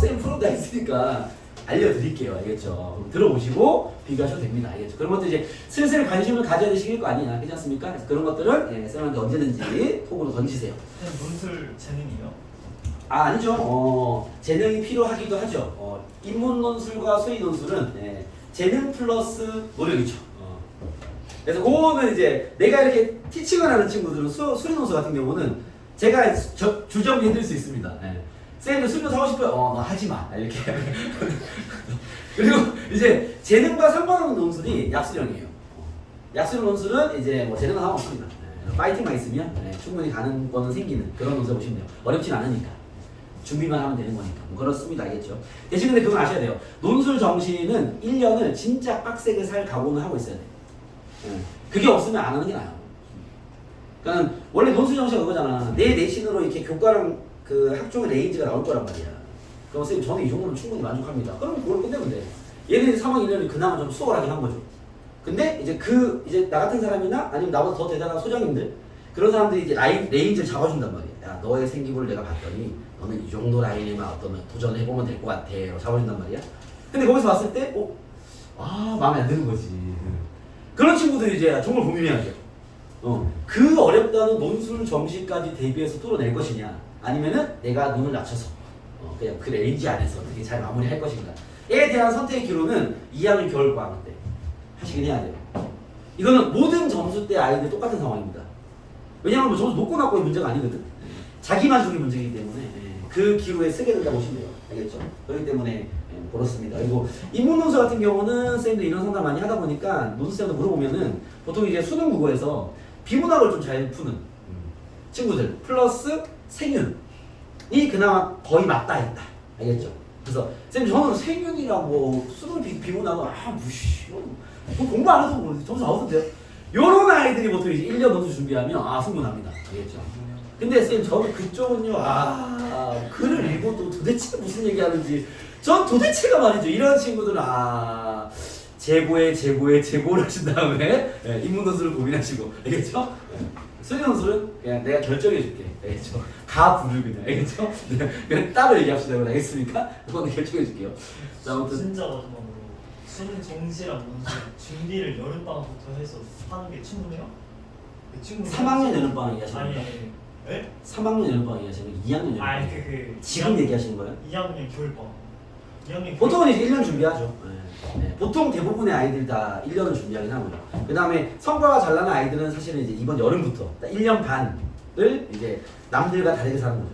쌤 프로 다 있으니까 알려드릴게요. 알겠죠? 들어보시고 비교하셔도 됩니다. 알겠죠? 그런 것도 이제 슬슬 관심을 가져야 되실 거 아니냐. 그렇지 않습니까? 그래서 그런 것들은 쌤한테 언제든지 톡으로 던지세요. 논술 재능이요? 아니죠. 재능이 필요하기도 하죠. 인문 논술과 수의 논술은 재능 플러스 노력이죠. 그래서 그거는 이제 내가 이렇게 티칭을 하는 친구들은 수리 논술 같은 경우는 제가 주정해 드릴 수 있습니다. 쌤들 수료 사고 싶어요. 너 하지 마. 이렇게. 그리고 이제 재능과 상관없는 논술이 약수령이에요. 약수령 논술은 이제 뭐 재능은 상관없습니다. 파이팅만 있으면 충분히 가는 거는 생기는 그런 논술 보시면 돼요. 어렵진 않으니까. 준비만 하면 되는 거니까. 뭐 그렇습니다. 알겠죠? 대신 근데 그건 아셔야 돼요. 논술 정시는 1년을 진짜 빡세게 살 각오는 하고 있어야 돼요. 그게 없으면 안 하는 게 나아요. 그러니까 원래 논술 정시가 그거잖아. 내 내신으로 이렇게 교과랑 그 학종의 레인지가 나올 거란 말이야. 그럼 선생님 저는 이 정도면 충분히 만족합니다. 그럼 그걸 끝내면 돼. 얘네들이 3학 1년이 그나마 좀 수월하긴 한 거죠. 근데 이제 나 같은 사람이나 아니면 나보다 더 대단한 소장님들 그런 사람들이 이제 레인지를 잡아준단 말이야. 야 너의 생기부를 내가 봤더니 너는 이 정도 라인에만 도전해보면 될 것 같아. 라고 잡아준단 말이야. 근데 거기서 봤을 때 마음에 안 드는 거지. 그런 친구들이 이제 정말 고민해야죠. 그 어렵다는 논술 정시까지 대비해서 뚫어낼 것이냐 아니면은 내가 눈을 낮춰서 그냥 그 레인지 안에서 되게 잘 마무리할 것인가에 대한 선택의 기로는 2학년 겨울방학 때 하시긴 해야 돼요. 이거는 모든 점수 때 아이들 똑같은 상황입니다. 왜냐하면 뭐 점수 높고 낮고의 문제가 아니거든. 자기 만족의 문제이기 때문에 그 기로에 쓰게 된다고 보시면 돼요. 알겠죠? 그렇기 때문에 그렇습니다. 그리고 인문 논술 같은 경우는 쌤들이 이런 상담 많이 하다 보니까 논술쌤도 물어보면은 보통 이제 수능 국어에서 비문학을 좀 잘 푸는 친구들 플러스 생윤이 그나마 거의 맞다 했다. 알겠죠? 그래서 쌤 저는 생윤이랑 뭐 수능 비문학은 무시 공부 안 해도 뭐 점수 나오던데요? 요런 아이들이 보통 이제 1년 논술 준비하면 승분합니다. 알겠죠? 근데 쌤 저는 그쪽은요 글을 읽어도 도대체 무슨 얘기하는지 전 도대체가 말이죠. 이런 친구들은 재고를 하신 다음에 인문 논술을 고민하시고 알겠죠? 수리 논술은 그냥 내가 결정해줄게. 알겠죠? 가부를 그냥 알겠죠? 그냥 따로 얘기합시다. 알겠습니까? 그거는 결정해줄게요. 자 아무튼 진짜 마지막으로 수능 정시랑 논술 준비를 여름방학부터 해서 하는 게 충분해요? 그 친구 3학년 여름방학 얘기하시는 아니 거예요? 네? 3학년 여름방학 얘기하시는 거예요? 2학년 여름방학? 아니 지금 얘기하시는 거예요? 2학년 겨울방학 2학년 보통은 이제 1년 준비하죠. 보통 대부분의 아이들 다 1년을 준비하긴 하고요. 그 다음에 성과가 잘 나는 아이들은 사실은 이제 이번 여름부터 1년 반을 이제 남들과 다르게 사는 거죠.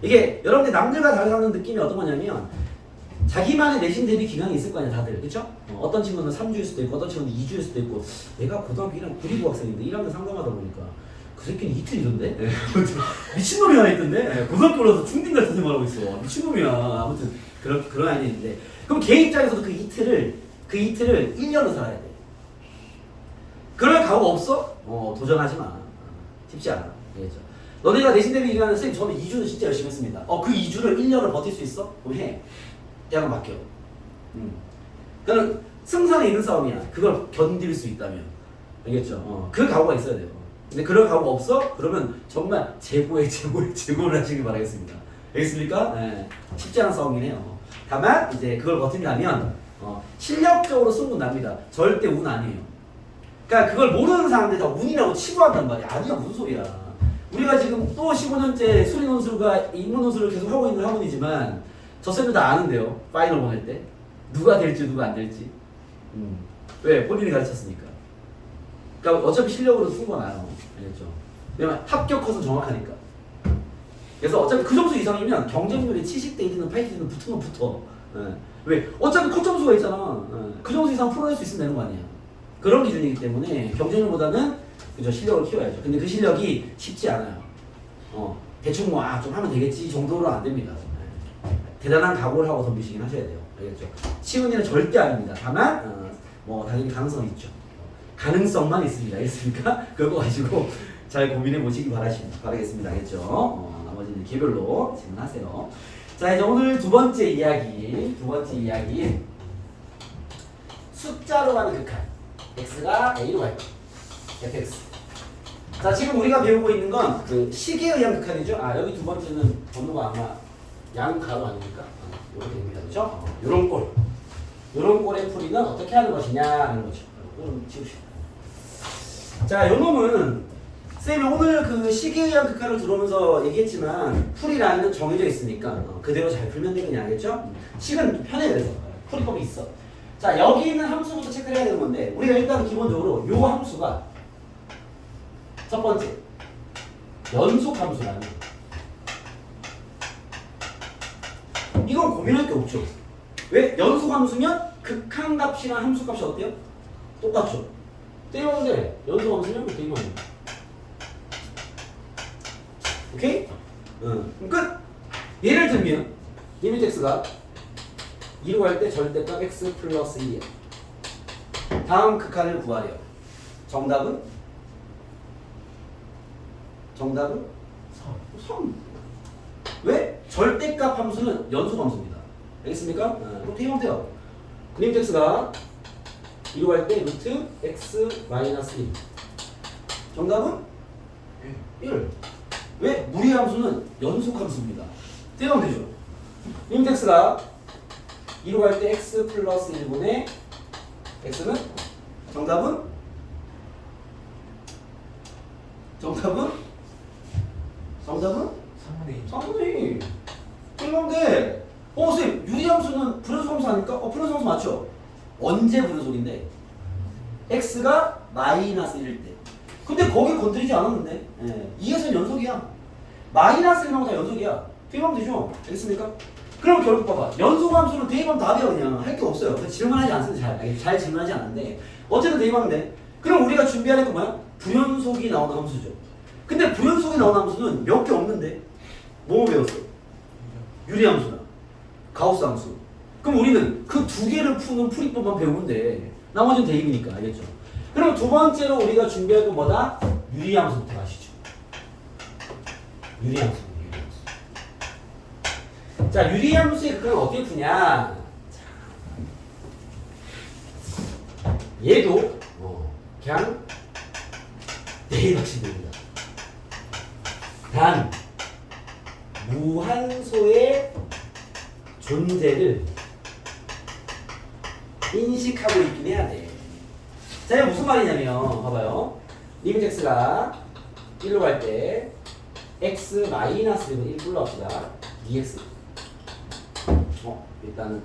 이게 여러분들 남들과 다르게 사는 느낌이 어떤 거냐면 자기만의 내신 대비 기간이 있을 거 아니야 다들. 그쵸? 어떤 친구는 3주일 수도 있고 어떤 친구는 2주일 수도 있고 내가 고등학교 1학년 구리부 학생인데 1학년 상담하다 보니까 그 새끼는 이틀이던데? 미친놈이 하나 있던데? 고등학교 올라서 중딩 같은 생활 하고 있어. 미친놈이야. 아무튼 그런 아이들이 있는데 그럼 걔 입장에서도 그 이틀을 1년을 살아야 돼. 그럴 각오 없어? 도전하지 마. 쉽지 않아. 알겠죠? 너네가 내신 대비 기간은 선생님 저는 2주는 진짜 열심히 했습니다. 그 2주를 1년을 버틸 수 있어? 그럼 해. 대학은 맡겨. 그건 승산에 있는 싸움이야. 그걸 견딜 수 있다면. 알겠죠? 그 각오가 있어야 돼요. 근데 그럴 각오가 없어? 그러면 정말 재고를 하시길 바라겠습니다. 알겠습니까? 네. 쉽지 않은 싸움이긴 해요. 다만 이제 그걸 버틴다면 실력적으로 승부 납니다. 절대 운 아니에요. 그러니까 그걸 모르는 사람들이 다 운이라고 치부한단 말이야. 아니야, 무슨 소리야. 우리가 지금 또 15년째 수리 논술과 인문 논술을 계속 하고 있는 학원이지만 저 쌤들 다 아는데요. 파이널 보낼 때 누가 될지 누가 안 될지. 왜? 본인이 가르쳤으니까. 그러니까 어차피 실력으로 승부가 나요. 알겠죠? 왜냐면 합격 컷은 정확하니까. 그래서 어차피 그 점수 이상이면 경쟁률이 70대 1이든 80대든 붙으면 붙어. 예. 왜? 어차피 컷 점수가 있잖아. 예. 그 점수 이상 풀어낼 수 있으면 되는 거 아니야. 그런 기준이기 때문에 경쟁률보다는 그죠, 실력을 키워야죠. 근데 그 실력이 쉽지 않아요. 대충 뭐 좀 하면 되겠지 정도로 안 됩니다. 예. 대단한 각오를 하고 덤비시긴 하셔야 돼요. 알겠죠? 쉬운 일은 절대 아닙니다. 다만 뭐 당연히 가능성이 있죠. 가능성만 있습니다. 알겠습니까? 그거 가지고 잘 고민해 보시기 바라겠습니다. 알겠죠? 나머지는 개별로 질문하세요. 자, 이제 오늘 두 번째 이야기. 숫자로 가는 극한. x가 a로 갈 거. fx. 자, 지금 우리가 배우고 있는 건 그 식에 의한 극한이죠. 여기 두 번째는 번호가 아마 양가로 아닙니까? 이렇게 됩니다. 그죠? 요런 꼴. 요런 꼴의 풀이는 어떻게 하는 것이냐는 거죠. 이건 지우시다. 자, 요 놈은 쌤이 오늘 그 식에 의한 극한을 들어오면서 얘기했지만 풀이 라인은 정해져 있으니까 그대로 잘 풀면 되겠냐, 알겠죠? 식은 편해. 그래서 풀이법이 있어. 자, 여기 있는 함수부터 체크를 해야 되는 건데 우리가 일단 기본적으로 요 함수가 첫 번째 연속 함수라는 거. 이건 고민할 게 없죠. 왜? 연속 함수면 극한값이랑 함수값이 어때요? 똑같죠. 떼어오는데 연속 함수면 되게 많이. 오케이? 그럼 끝! 예를 들면 리미트 x가 2로 갈 때 절대값 x 플러스 2에 다음 극한을 구하래요. 정답은? 3. 왜? 절대값 함수는 연속 함수입니다. 알겠습니까? 그럼 대입하면 돼요. 리미트 x가 2로 갈 때 루트 x 마이너스 1. 정답은? 1. 왜? 무리 함수는 연속 함수입니다. 대입하면 되죠. 리미트 x가 2로 갈 때 x 플러스 1분의 x는 정답은? 3분의 2. 그런데 선생님 유리함수는 불연속 함수 아닙니까? 불연속 함수 맞죠? 언제 불연속인데? x가 마이너스 1일 때. 근데 거기 건드리지 않았는데 2에서는 연속이야. 마이너스 1하고 다 연속이야. 대입하면 되죠? 알겠습니까? 그럼 결국 봐봐. 연속함수는 대입하면 답이야. 그냥 할 게 없어요. 질문하지 않습니다. 잘 질문하지 않는데 어쨌든 대입하면 돼. 그럼 우리가 준비하는 건 뭐야? 불연속이 나오는 함수죠. 근데 불연속이 나오는 함수는 몇 개 없는데 뭐 배웠어? 유리함수나 가우스 함수. 그럼 우리는 그 두 개를 푸는 풀이법만 배우면 돼. 나머지는 대입이니까. 알겠죠? 그럼 두 번째로 우리가 준비할 건 뭐다? 유리함수부터 가시죠. 유리함수. 자, 유리함수의 극한을 어떻게 푸냐? 얘도 그냥 대입하시면 됩니다. 단 무한소의 존재를 인식하고 있긴 해야 돼. 자, 이게 무슨 말이냐면 봐봐요. 리미트 x가 1로 갈 때 x 마이너스 1을 1 불러합시다. dx. 일단은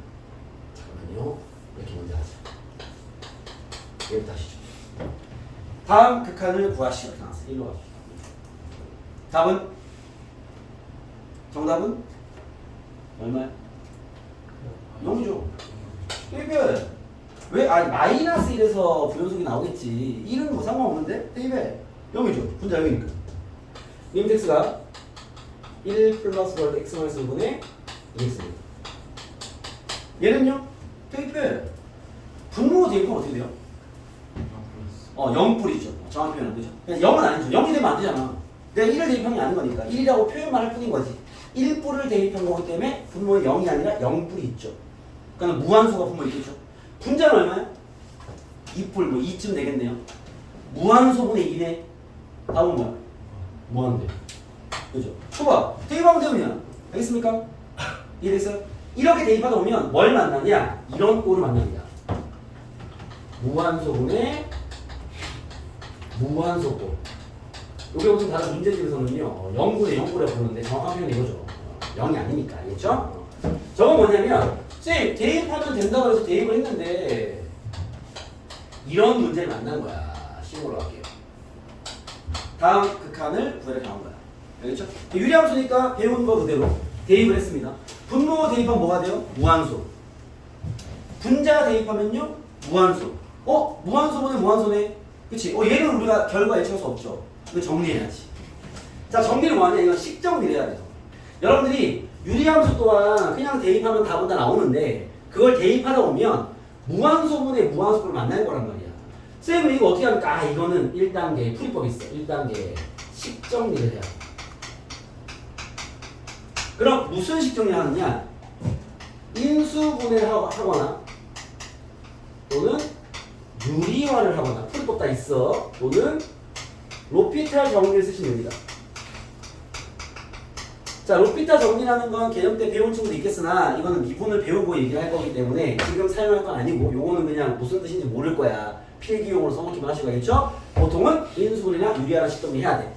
잠깐만요. 이렇게 먼저 하자. 얘부터 하시죠. 다음 극한을 구하시오. 이렇게 나왔어요. 1로 가시죠. 답은? 정답은? 얼마야? 0이죠. 대입해. 왜? 마이너스 1에서 불연속이 나오겠지. 1은 뭐 상관없는데? 대입해. 0이죠. 분자 0이니까. 리미트 x가 1 플러스 월 x 마이너스 1분의 2x입니다. 얘는요? 대입해. 분모 대입하면 어떻게 돼요? 0풀이죠. 정확히 표현은 그죠? 0은 아니죠. 0이 되면 안 되잖아. 내가 1을 대입한 게 아닌 거니까 1이라고 표현만 할 뿐인 거지. 1뿔을 대입한 거기 때문에 분모는 0이 아니라 0뿔이 있죠. 그러니까 무한수가 분모 있겠죠. 분자는 얼마야? 2뿔, 뭐 2쯤 되겠네요. 무한소분의 2네. 답은 뭐야? 무한대. 그죠? 봐봐. 대입하면 되면 알겠습니까? 이해됐어요? 이렇게 대입하다 보면 뭘 만나냐? 이런 꼴을 만납니다. 무한소분의 무한소꼴. 요게 무슨 다른 문제집에서는요 0분의 0꼴이라고 부르는데 정확한 표현이 이거죠. 0이 아니니까. 알겠죠? 저건 뭐냐면 쌤 대입하면 된다고 해서 대입을 했는데 이런 문제를 만난 거야. 식으로 할게요. 다음 극한을 구해라 나온 거야. 알겠죠? 유리함수니까 배운 거 그대로 대입을 했습니다. 분모 대입하면 뭐가 돼요? 무한소. 분자 대입하면요? 무한소. 무한소분의 무한소네. 그치? 얘는 우리가 결과 예측할 수 없죠. 이거 정리해야지. 자, 정리를 뭐하냐? 이건 식정리를 해야 돼요. 여러분들이 유리함수 또한 그냥 대입하면 답은 다 나오는데 그걸 대입하다 보면 무한소분의 무한소를 만날 거란 말이야. 쌤은 이거 어떻게 합니까? 이거는 1단계 풀이법이 있어. 1단계 식정리를 해야 돼. 그럼 무슨 식정리를 하느냐? 인수분해를 하거나 또는 유리화를 하거나 풀이법 다 있어. 또는 로피탈 정리를 쓰시면 됩니다. 자, 로피탈 정리라는 건 개념 때 배운 친구도 있겠으나 이거는 미분을 배우고 얘기할 거기 때문에 지금 사용할 건 아니고 요거는 그냥 무슨 뜻인지 모를 거야. 필기용으로 써먹기만 하시고 알겠죠? 보통은 인수분해나 유리화를 식정리 해야 돼.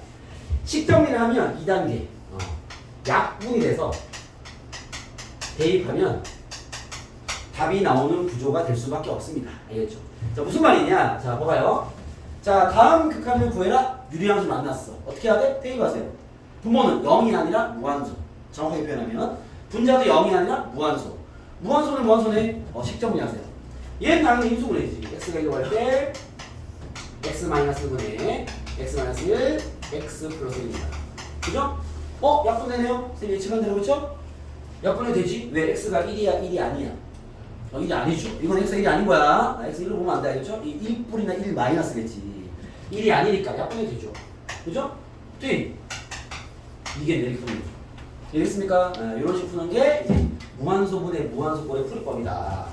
식정리를 하면 2단계 약분이 돼서 대입하면 답이 나오는 구조가 될 수밖에 없습니다. 알겠죠? 자, 무슨 말이냐? 자, 봐봐요. 자, 다음 극한을 구해라. 유리함수 만났어. 어떻게 해야 돼? 대입하세요. 분모는 0이 아니라 무한소. 정확하게 표현하면 분자도 0이 아니라 무한소. 무한소는 무한소네. 식정리하세요. 얘는 당연히 인수분해지. x가 1로 할 때 x-1분의 x-1 x 플러스 1입니다. 그죠? 약분되네요. 쌤이 예측한 대로 그렇죠? 약분이 되지? 왜 x가 1이야? 1이 아니야. 1이 아니죠? 이건 x가 1이 아닌 거야. x 1로 보면 안 돼. 알겠죠? 이 1뿌리나 1 마이너스겠지. 1이 아니니까 약분이 되죠. 그죠? 뒤. 이게 내리 푸는 거죠. 알겠습니까? 이런 식으로 푸는 게 이제 무한소분의 무한소꼴의 풀이법이다.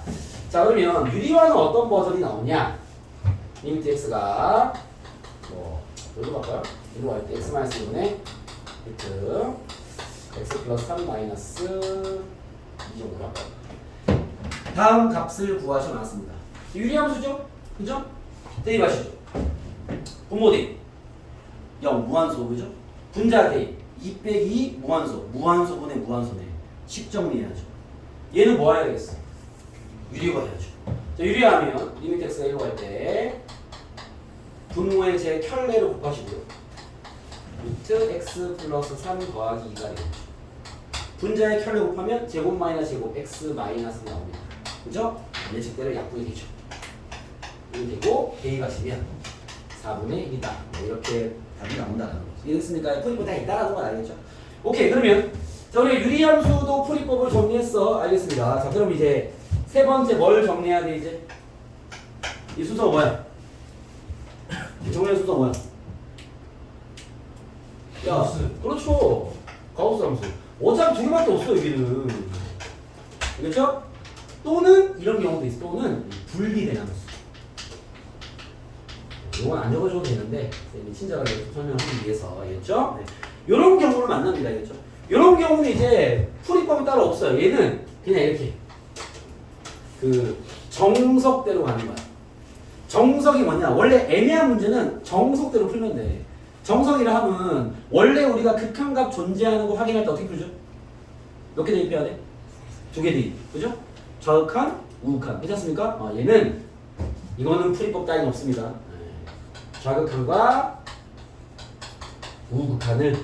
자, 그러면 유리화는 어떤 버전이 나오냐? 리미트 x가 여기로 갈까요? 이리로 갈 때 x-1분의 리미트 x 플러스 3 마이너스 이 정도로 할까요? 다음 값을 구하셔 나왔습니다. 유리함수죠? 그죠? 대입하시죠. 분모 대입 0 무한소 그죠? 분자 대입 2 빼기 무한소 무한소분의 무한소네. 식정리해야죠. 얘는 뭐 해야 되겠어? 유리화 해야죠. 자, 유리화하면 리미트 x가 1로 갈 때 분모의 제 켤레를 곱하시고요. 루트 x 플러스 3 더하기 2가 되겠죠. 분자의 켤레 곱하면 제곱 마이너스 제곱 x 마이너스 나옵니다. 그죠? 예측대로 약분이 되죠. 이렇게 되고 대입하시면 4분의 1이다. 이렇게 답이 나온다는 거죠. 이해됐습니까? 풀이법 다 있다라는 건 알겠죠? 오케이, 그러면 자, 우리 유리함수도 풀이법을 정리했어. 알겠습니다. 자, 그럼 이제 세 번째 뭘 정리해야 돼 이제? 이 순서가 뭐야? 정리할 순서 뭐야? 가우스. 그렇죠. 가우스 함수. 어차피 두 개밖에 없어 여기는. 알겠죠? 또는 이런 경우도 있어. 또는 분리된 함수. 이건 안 적어줘도 되는데 쌤이 친절하게 설명하기 위해서. 알겠죠? 네. 이런 경우를 만납니다. 알겠죠? 이런 경우는 이제 풀이법이 따로 없어요. 얘는 그냥 이렇게 그 정석대로 가는 거야. 정석이 뭐냐? 원래 애매한 문제는 정석대로 풀면 돼. 정석이라 하면 원래 우리가 극한값 존재하는 거 확인할 때 어떻게 풀죠? 몇 개 대입해야 돼? 2개 대입. 그죠? 좌극한, 우극한. 그렇지 않습니까? 얘는 이거는 풀이법 따위는 없습니다. 좌극한과 우극한을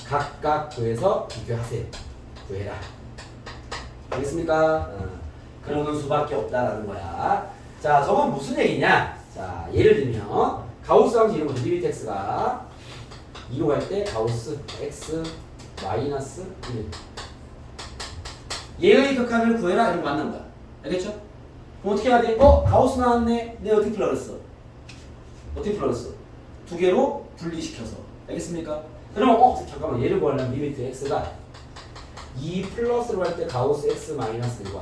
각각 구해서 비교하세요. 구해라. 알겠습니까? 그러는 수밖에 없다라는 거야. 자, 저건 무슨 얘기냐? 자, 예를 들면 가우스 함수 이런 거죠. 리미트 x가 2로 갈 때 가우스 x 마이너스 1. 얘의 극한을 구해라. 이런 거 맞는 거야. 알겠죠? 그럼 어떻게 해야 돼? 가우스 나왔네. 내가 어떻게 풀라 그랬어? 어떻게 풀라 그랬어? 두 개로 분리시켜서. 알겠습니까? 그러면 잠깐만 얘를 구하려면 리미트 x가 2 플러스로 할 때 가우스 x 마이너스 1과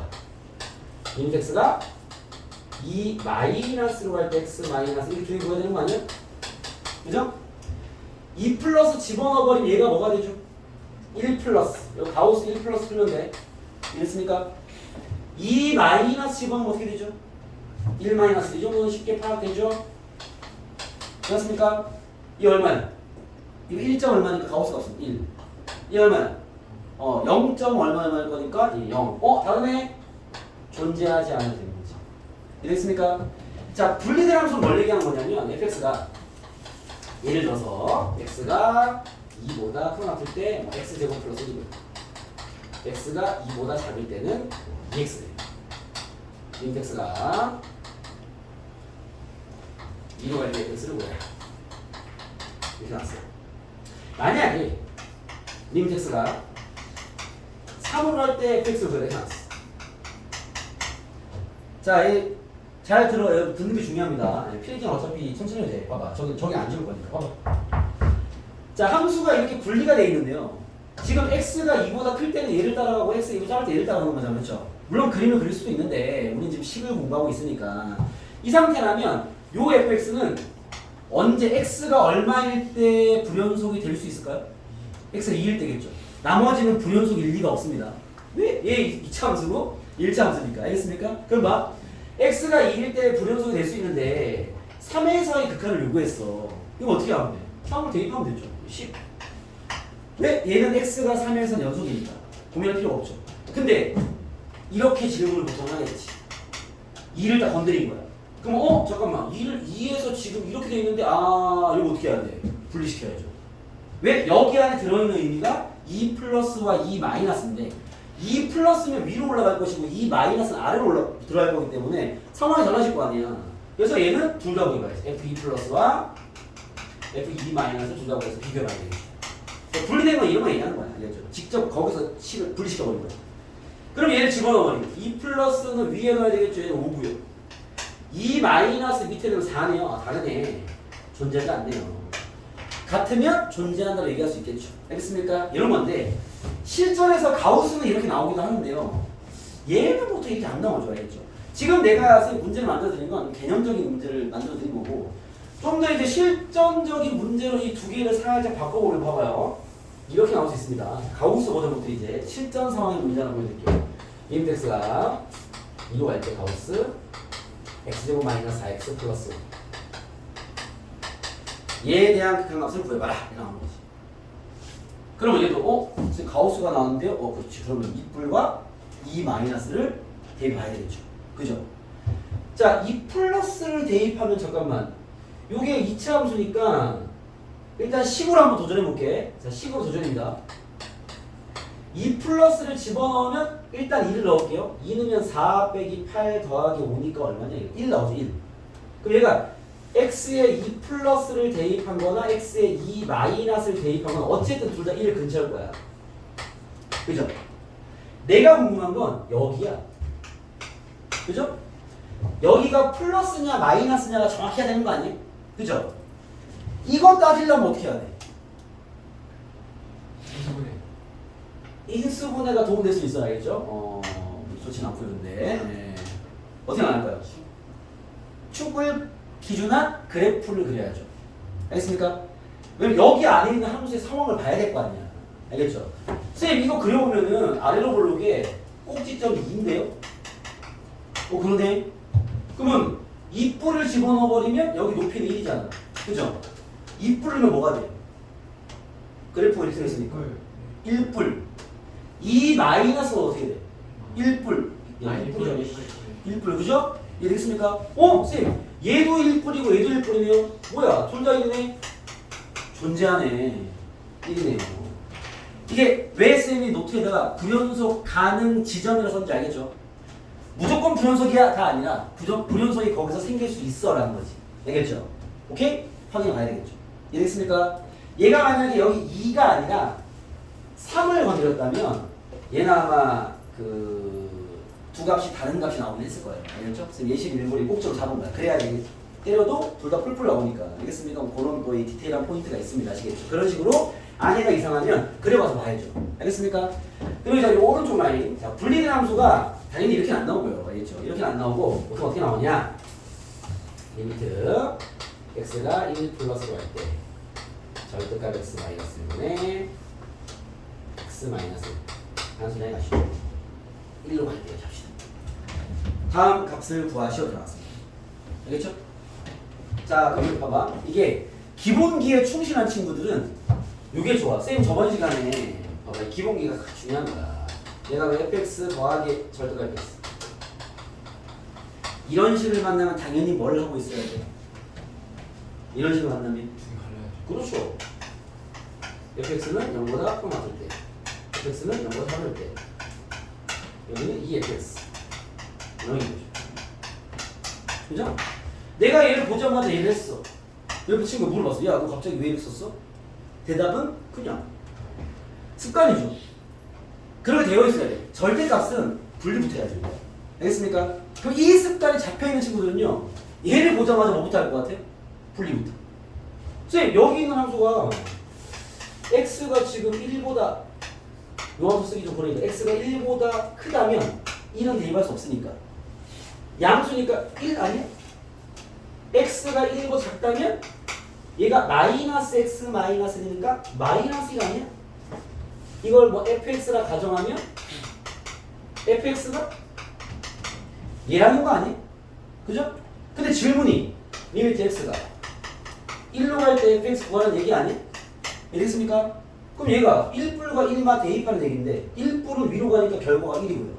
리미트 x가 2 마이너스로 갈 때 x 마이너스 1 두 개 구해야 되는 거 아니야? 그죠? 2 플러스 집어넣어버리면 얘가 뭐가 되죠? 1 플러스 여기 가우스 1 플러스 풀면 돼. 이랬습니까? 2 마이너스 집어넣으면 어떻게 되죠? 1 마이너스 이 정도는 쉽게 파악되죠? 그렇습니까? 이 얼마야? 이거 1점 얼마니까 가우스가 없으면 1. 이 얼마야? 0. 얼마일 거니까 이 0. 다음에 존재하지 않아도 되는 거지. 이랬습니까? 자, 분리된 함수는 뭘 얘기하는 거냐면 fx가 예를 들어서 x가 2보다 큰 앞일 때 뭐 x제곱 플러스 1이고요. x가 2보다 작을 때는 2x 돼요. 림 x가 2로 갈 때 x를 구해요. 이렇게 나왔어요. 만약에 림 x가 3으로 갈 때 fx를 구해요. 이렇게 나왔어. 자, 잘 들어요. 듣는 게 중요합니다. 필기는 어차피 천천히 해도 돼. 봐봐. 저기 안 지울 거니까. 봐봐. 자, 함수가 이렇게 분리가 되어 있는데요. 지금 x가 2보다 클 때는 얘를 따라가고 x가 2보다 작을 때 얘를 따라가는 거잖아요. 그렇죠? 물론 그림을 그릴 수도 있는데 우리는 지금 식을 공부하고 있으니까 이 상태라면 요 fx는 언제 x가 얼마일 때 불연속이 될 수 있을까요? x가 2일 때겠죠. 나머지는 불연속일 리가 없습니다. 왜? 얘 2차 함수고 1차 함수니까. 알겠습니까? 그럼 봐. x가 2일 때 불연속이 될 수 있는데 3에서의 극한을 요구했어. 이거 어떻게 하면 돼? 3을 대입하면 되죠. 10. 왜? 얘는 x가 3에서 연속이니까 고민할 필요가 없죠. 근데 이렇게 질문을 보통 하겠지. 2를 다 건드린 거야. 그럼 잠깐만 2에서 지금 이렇게 돼 있는데 이거 어떻게 해야 돼? 분리시켜야죠. 왜? 여기 안에 들어있는 의미가 2 플러스와 2 마이너스인데 2 플러스면 위로 올라갈 것이고 2 마이너스는 아래로 들어갈 거기 때문에 상황이 달라질 거 아니야. 그래서 얘는 둘 다 구해봐야지. F2 플러스와 F2 마이너스 둘 다 구해서 비교해봐야 되겠지. 분리된 건 이런 거 얘기하는 거야. 알겠죠? 직접 거기서 식을 분리시켜버린 거야. 그럼 얘를 집어넣어버리고 2 플러스는 위에 넣어야 되겠죠. 얘는 5고요. 2 마이너스 밑에 넣으면 4네요. 다르네. 존재하지 않네요. 같으면 존재한다고 얘기할 수 있겠죠. 알겠습니까? 이런 건데 실전에서 가우스는 이렇게 나오기도 하는데요. 얘는 보통 이렇게 안 나오죠. 알겠죠? 지금 내가 선생님 문제를 만들어드린 건 개념적인 문제를 만들어드린 거고 좀 더 이제 실전적인 문제로 이 두 개를 살짝 바꿔보려 봐봐요. 이렇게 나올 수 있습니다. 가우스 버전부터 이제 실전 상황의 문제 하나 보여드릴게요. 인덱스가 2로 갈 때 가우스 x제곱 마이너스 4x 플러스 얘에 대한 극한값을 구해봐라. 이렇게 나오는 거지. 그러면 얘도 지금 가우스가 나왔는데요. 그렇지. 그러면 2뿔과 2 마이너스를 대입해야 되겠죠. 그죠? 자, 2 플러스를 대입하면 잠깐만. 요게 2차 함수니까 일단 식으로 한번 도전해볼게. 자, 식으로 도전입니다. 2 플러스를 집어넣으면 일단 2를 넣을게요. 2 넣으면 4 빼기 8 더하기 5니까 얼마냐? 1 나오죠. 1. 그럼 얘가 x에 2 플러스를 대입한 거나 x에 2 마이너스를 대입한 거나 어쨌든 둘 다 1 근처일 거야. 그죠? 내가 궁금한 건 여기야. 그죠? 여기가 플러스냐 마이너스냐가 정확히 해야 되는 거 아니에요? 그죠? 이거 따지려면 어떻게 해야 돼? 인수분해가 도움될 수 있어야 알겠죠? 좋진 않고 이런데 어떻게 나갈까요? 축을 기준한 그래프를 그려야죠. 알겠습니까? 왜냐면 여기 안에 있는 함수의 상황을 봐야 될 거 아니야. 알겠죠? 선생님 이거 그려보면은 아래로 볼록에 꼭지점이 2인데요? 그러네? 그러면 2뿔을 집어넣어버리면 여기 높이는 1이잖아. 그죠? 2뿔이면 뭐가 돼? 그래프가 이렇게 생겼으니까 1뿔 2 마이너스가 어떻게 돼? 1뿔 1뿔 그죠? 이해되겠습니까? 쌤 얘도 1뿔이고 얘도 1뿔이네요. 뭐야? 둘 다 1이네? 존재하네. 1이네요. 이게 왜 쌤이 노트에다가 불연속 가능 지점이라고 썼는지 알겠죠? 무조건 불연속이야가 아니라 불연속이 거기서 생길 수 있어라는 거지. 알겠죠? 오케이? 확인해 봐야 되겠죠? 이해됐습니까? 얘가 만약에 여기 2가 아니라 3을 건드렸다면 얘는 아마 두 값이 다른 값이 나오긴 했을 거예요. 알겠죠? 그래서 예시 일본이 꼭지로 잡은 거야. 그래야 되게 때려도 둘 다 뿔뿔 나오니까. 알겠습니까? 그런 거에 디테일한 포인트가 있습니다. 아시겠죠? 그런 식으로 안에가 이상하면 그려봐서 봐야죠. 알겠습니까? 그리고 이제 오른쪽 라인. 자, 분리된 함수가 당연히 이렇게는 안 나오고요. 알겠죠? 이렇게는 안 나오고 보통 어떻게 나오냐? 리미트 x가 1 플러스로 할 때 절대값 x 마이너스 1분의 x 마이너스 단순하게 가시죠. 1로 갈 때까지 합시다. 다음 값을 구하시오 들어갔습니다. 알겠죠? 자, 그럼 여기 봐봐. 이게 기본기에 충실한 친구들은 이게 좋아. 쌤 저번 시간에 봐봐. 기본기가 중요한 거야. 얘가 왜 fx 더하기 절대가 fx. 이런 식을 만나면 당연히 뭘 하고 있어야 돼? 이런 식을 만나면 둘이 갈라야죠. 그렇죠. fx는 0보다 큰 맞을 때, fx는 0보다 작을 때, 여기는 2fx. 이런 거죠. 그죠? 내가 얘를 보자마자 얘를 했어. 옆에 친구가 물어봤어. 야, 너 갑자기 왜 이렇게 썼어? 대답은 그냥 습관이죠. 그렇게 되어 있어야 돼. 절대값은 분리부터 해야죠. 알겠습니까? 그럼 이 습관이 잡혀있는 친구들은요, 얘를 보자마자 뭐부터 할 것 같아? 분리부터. 선생님, 여기 있는 함수가 x가 지금 1보다 요 함수 쓰기 좀 그러니까 x가 1보다 크다면 1은 대입할 수 없으니까 양수니까 1 아니야? x가 1보다 작다면 얘가 마이너스 x 마이너스 1이니까 마이너스 1 아니야? 이걸 뭐 fx라 가정하면 fx가 얘라는 거 아니야? 그죠? 근데 질문이 리미트 x가 1로 갈 때 fx 구하는 얘기 아니야? 이해됐습니까? 그럼 얘가 1뿔과 1마 대입하는 얘기인데 1뿔은 위로 가니까 결과가 1이고요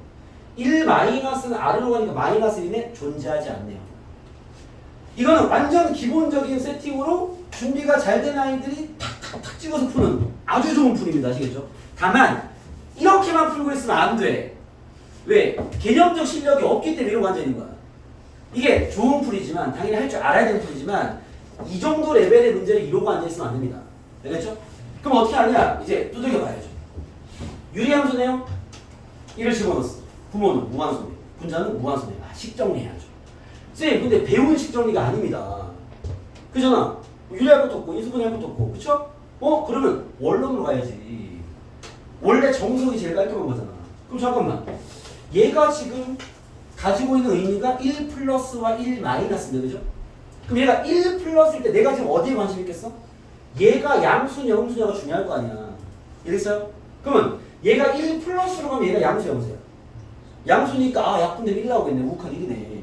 1 마이너스는 아래로 가니까 마이너스 1이네 존재하지 않네요. 이거는 완전 기본적인 세팅으로 준비가 잘 된 아이들이 탁탁탁 찍어서 푸는 아주 좋은 풀입니다. 아시겠죠? 다만 이렇게만 풀고 있으면 안 돼. 왜? 개념적 실력이 없기 때문에 이러고 앉아있는 거야. 이게 좋은 풀이지만 당연히 할 줄 알아야 되는 풀이지만 이 정도 레벨의 문제를 이러고 앉아있으면 안 됩니다. 알겠죠? 그럼 어떻게 하냐? 이제 두들겨 봐야죠. 유리함수 내용 1을 집어넣었어. 부모는 무한소네, 분자는 무한소네. 아, 식정리해야죠. 쌤, 근데 배운 식정리가 아닙니다. 그잖아. 유리할 것도 없고 인수분해할 것도 없고, 그쵸? 그러면 원론으로 가야지. 원래 정석이 제일 깔끔한 거잖아. 그럼 잠깐만. 얘가 지금 가지고 있는 의미가 1 플러스와 1 마이너스인데, 그죠? 그럼 얘가 1 플러스일 때 내가 지금 어디에 관심 있겠어? 얘가 양수냐 음수냐가 중요할 거 아니야. 이랬어요? 그러면 얘가 1 플러스로 가면 얘가 양수 양수야. 양수니까 약분되면 1 나오겠네. 우욱한 1이네.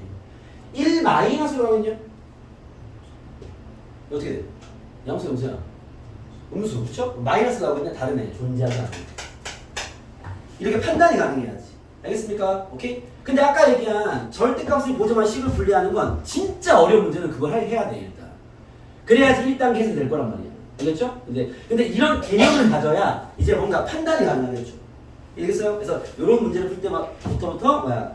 1 마이너스로 가면요? 어떻게 돼? 양수 음수야. 음수, 그쵸? 마이너스 나오겠네. 다르네. 존재하지 않네. 이렇게 판단이 가능해야지. 알겠습니까? 오케이? 근데 아까 얘기한 절대값을 보자마자 식을 분리하는 건 진짜 어려운 문제는 그걸 해야 돼 일단. 그래야지 1단계 해석될 거란 말이야. 알겠죠? 근데 이런 개념을 가져야 이제 뭔가 판단이 가능하겠죠. 알겠어요? 그래서 이런 문제를 풀 때부터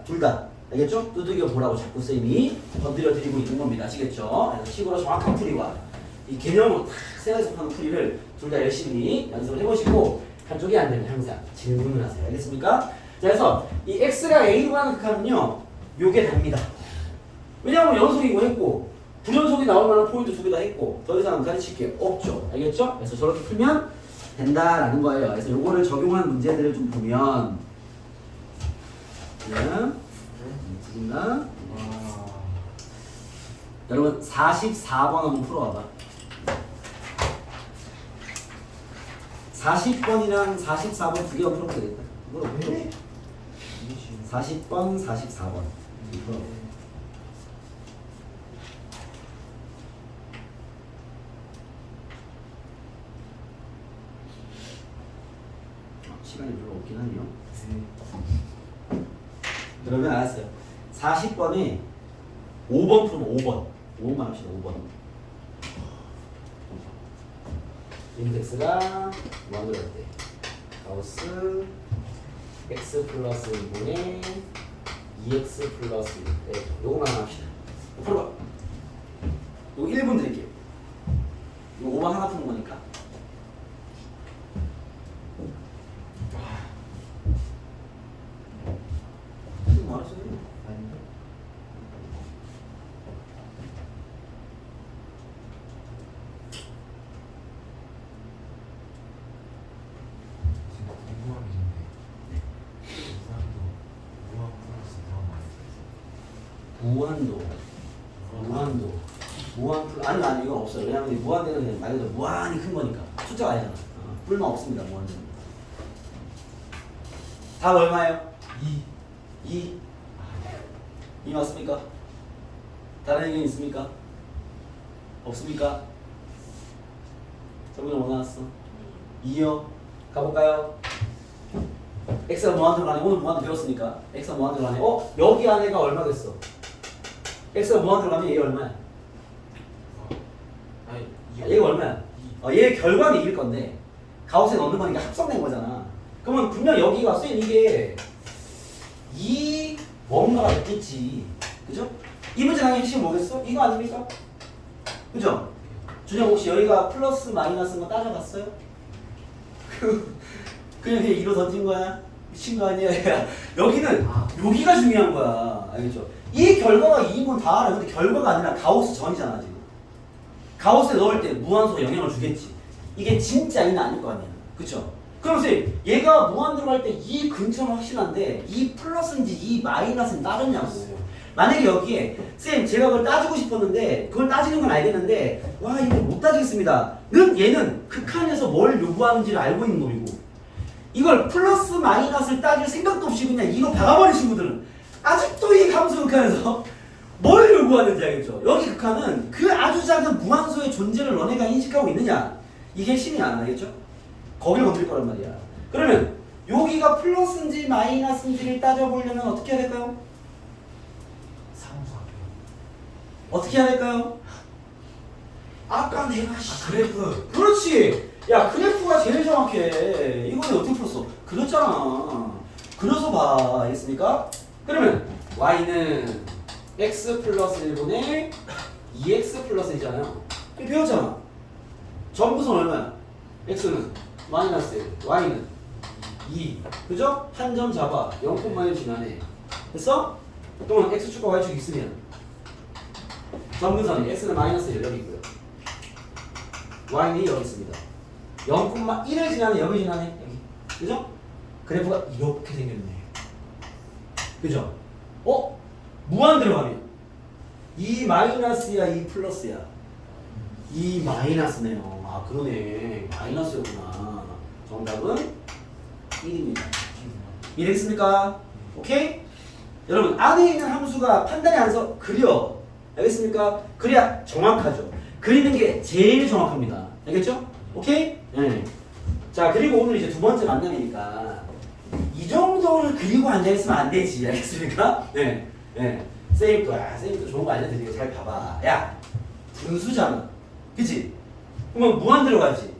둘 다 알겠죠? 두들겨 보라고 자꾸 쌤이 건드려 드리고 있는 겁니다. 아시겠죠? 그래서 식으로 정확한 풀이와 이 개념을 딱 생각해서 하는 풀이를 둘 다 열심히 연습을 해보시고 한쪽이 안 되면 항상 질문을 하세요. 알겠습니까? 자, 그래서 이 x가 a로 가는 극한은요, 요게 답니다. 왜냐하면 연속이고 했고 불연속이 나올 만한 포인트 두 개 다 했고 더 이상 가르칠 게 없죠. 알겠죠? 그래서 저렇게 풀면 된다라는 거예요. 그래서 요거를 적용한 문제들을 좀 보면 두분다 여러분 44번 한번 풀어봐봐. 40번이랑 44번 두 개만 풀어보면 되겠다. 이거 40번, 44번 풀어. 시간이 별로 없긴 하네요. 그러면 알았어요. 40번에 5번 풀면 5번. 5번만 합시다. 5번. 인덱스가 무한으로 할 때. 가우스 x 플러스 2분의 2x 플러스 1. 요거만 합시다. 풀어봐. 요거 1분 드릴게요. 이거 5번 하나 푸는 거니까. 아니 이건 없어요. 왜냐면 무한대는 그냥 말 그대로 무한히 큰 거니까 숫자가 아니잖아. 뿔만 없습니다. 무한대는. 답 얼마예요? 2. 2 맞습니까? 다른 의견 있습니까? 없습니까? 정답 뭐 나왔어? 2요. 가볼까요? x가 무한대로 가네. 오늘 무한대 배웠으니까 x가 무한대로 가네. 여기 안에가 얼마 됐어? x가 무한대로 가면 얘 얼마야? 아니 얘가 얼마야? 얘 결과는 이길 건데 가우스에 넣는 거니까 합성된 거잖아. 그러면 분명 여기가 쌤 이게 이 뭔가가 있겠지. 그죠? 이 문제 당연히 핵심 뭐겠어? 이거 아닙니까? 그죠? 준영 혹시 여기가 플러스 마이너스인 거 따져봤어요? 그냥 2로 던진 거야? 미친 거 아니야? 야, 여기는 여기가 중요한 거야. 알겠죠? 이 결과가 2인 건 다 알아. 근데 결과가 아니라 가우스 전이잖아 지금. 가우스에 넣을 때 무한소에 영향을 주겠지. 이게 진짜 이는 아닐 거 아니야. 그쵸? 그럼 쌤, 얘가 무한대로 할 때 이 근처는 확실한데 이 플러스인지 이 마이너스는 따졌냐고. 만약에 여기에 쌤 제가 그걸 따지고 싶었는데 그걸 따지는 건 알겠는데 와 이거 못 따지겠습니다. 는 얘는 극한에서 뭘 요구하는지를 알고 있는 놈이고 이걸 플러스 마이너스를 따질 생각도 없이 그냥 이거 박아버린 친구들은 아직도 이 함수 극한에서 뭘 요구하는지 알겠죠? 여기 극한은 그 아주 작은 무한소의 존재를 너네가 인식하고 있느냐 이게 핵심이 안 알겠죠? 거길 건드릴 거란 말이야. 그러면 여기가 플러스인지 마이너스인지를 따져보려면 어떻게 해야 될까요? 어떻게 해야 될까요? 아까 내가 그래프. 그렇지. 야 그래프가 제일 정확해. 이거는 어떻게 풀었어? 그렸잖아. 그려서 봐. 알겠습니까? 그러면 y는 x 플러스 1분의 2x 플러스 1이잖아요. 배웠잖아. 전부선 얼마야? x는 마이너스 1, y는 2. 그죠? 한 점 잡아. 0,1 지나네. 됐어? 그러면 x축과 y축 있으면 전분선이 x는 마이너스 1 여기 있고요. y는 여기 있습니다. 0,1을 지나네 여기 지나네 여기. 그죠? 그래프가 이렇게 생겼네. 그죠? 무한대로 가면 이 마이너스야 이 플러스야. 이 마이너스네요. 아 그러네. 마이너스였구나. 정답은 1입니다. 이해됐습니까? 오케이? 여러분 안에 있는 함수가 판단이 안 서 그려. 알겠습니까? 그래야 정확하죠. 그리는 게 제일 정확합니다. 알겠죠? 오케이? 네. 자 그리고 오늘 이제 두 번째 만남이니까 이 정도를 그리고 앉아있으면 안 되지. 알겠습니까? 네. 네. 쌤도 좋은 거 알려드리고 잘 봐봐. 야 분수잖아. 그치? 그러면 무한 들어가지.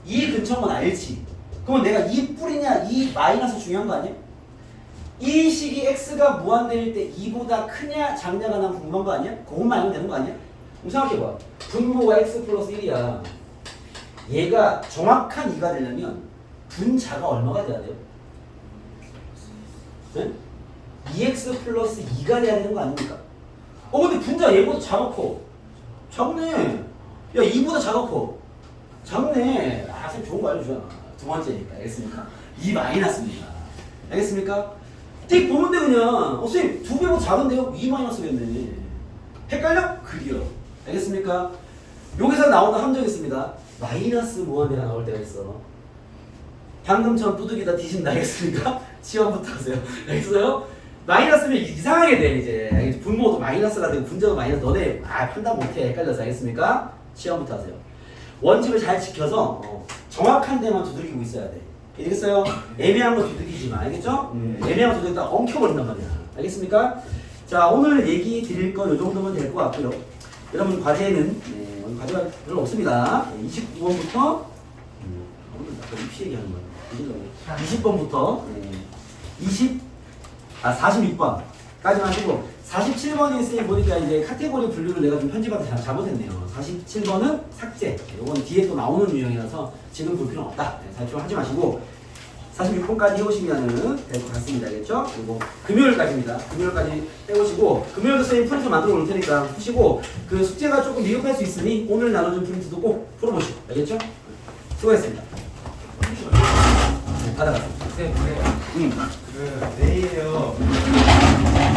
이 근처인 건 알지. 그러면 내가 이 뿌리냐 이 마이너스 중요한 거 아니야? 이 식이 x가 무한대일 때 2보다 크냐 작냐가 난 궁금한 거 아니야? 그것만 알면 되는 거 아니야? 그럼 생각해봐. 분모가 x 플러스 1이야. 얘가 정확한 2가 되려면 분자가 얼마가 돼야 돼요? 네? 2x 플러스 2가 돼야 되는 거 아닙니까? 근데 분자 얘보다 작고 작네. 야 2보다 작고 작네. 쌤 좋은 거 알려주잖아. 두 번째니까. 알겠습니까? 2 마이너스입니다. 알겠습니까? 띡 보면 돼 그냥. 선생님 2배보다 작은데요? 2 마이너스겠네. 헷갈려? 그려. 알겠습니까? 여기서 나오는 함정이 있습니다. 마이너스 무한대가 나올 때가 있어. 방금처럼 두둑이다 뒤진다. 알겠습니까? 시험부터 하세요. 알겠어요? 마이너스면 이상하게 돼 이제. 분모도 마이너스가 되고 분자도 마이너스. 너네 판단 못해. 헷갈려서. 알겠습니까? 시험부터 하세요. 원칙을 잘 지켜서 정확한 데만 두들기고 있어야 돼. 알겠어요? 애매한 거 두들기지 마. 알겠죠? 애매한 거 두들기다 엉켜버린단 말이야. 알겠습니까? 자 오늘 얘기 드릴 건 이 정도면 될 것 같고요. 여러분 과제는 오늘 과제가 별로 없습니다. 29번부터 오늘 아까 입시 얘기하는 거야. 20번부터 46번까지만 하시고 47번이 있으니 보니까 이제 카테고리 분류를 내가 좀 편집하다 잘못했네요. 47번은 삭제. 이건 뒤에 또 나오는 유형이라서 지금 볼 필요는 없다. 살펴하지 마시고 46번까지 해오시면은 될 것 같습니다. 알겠죠? 그리고 금요일까지입니다. 금요일까지 해오시고 금요일도 선생님 프린트 만들어 놓을 테니까 푸시고 그 숙제가 조금 미흡할 수 있으니 오늘 나눠준 프린트도 꼭 풀어보시고 알겠죠? 수고했습니다. 네, 받아가세요. 그 내일요.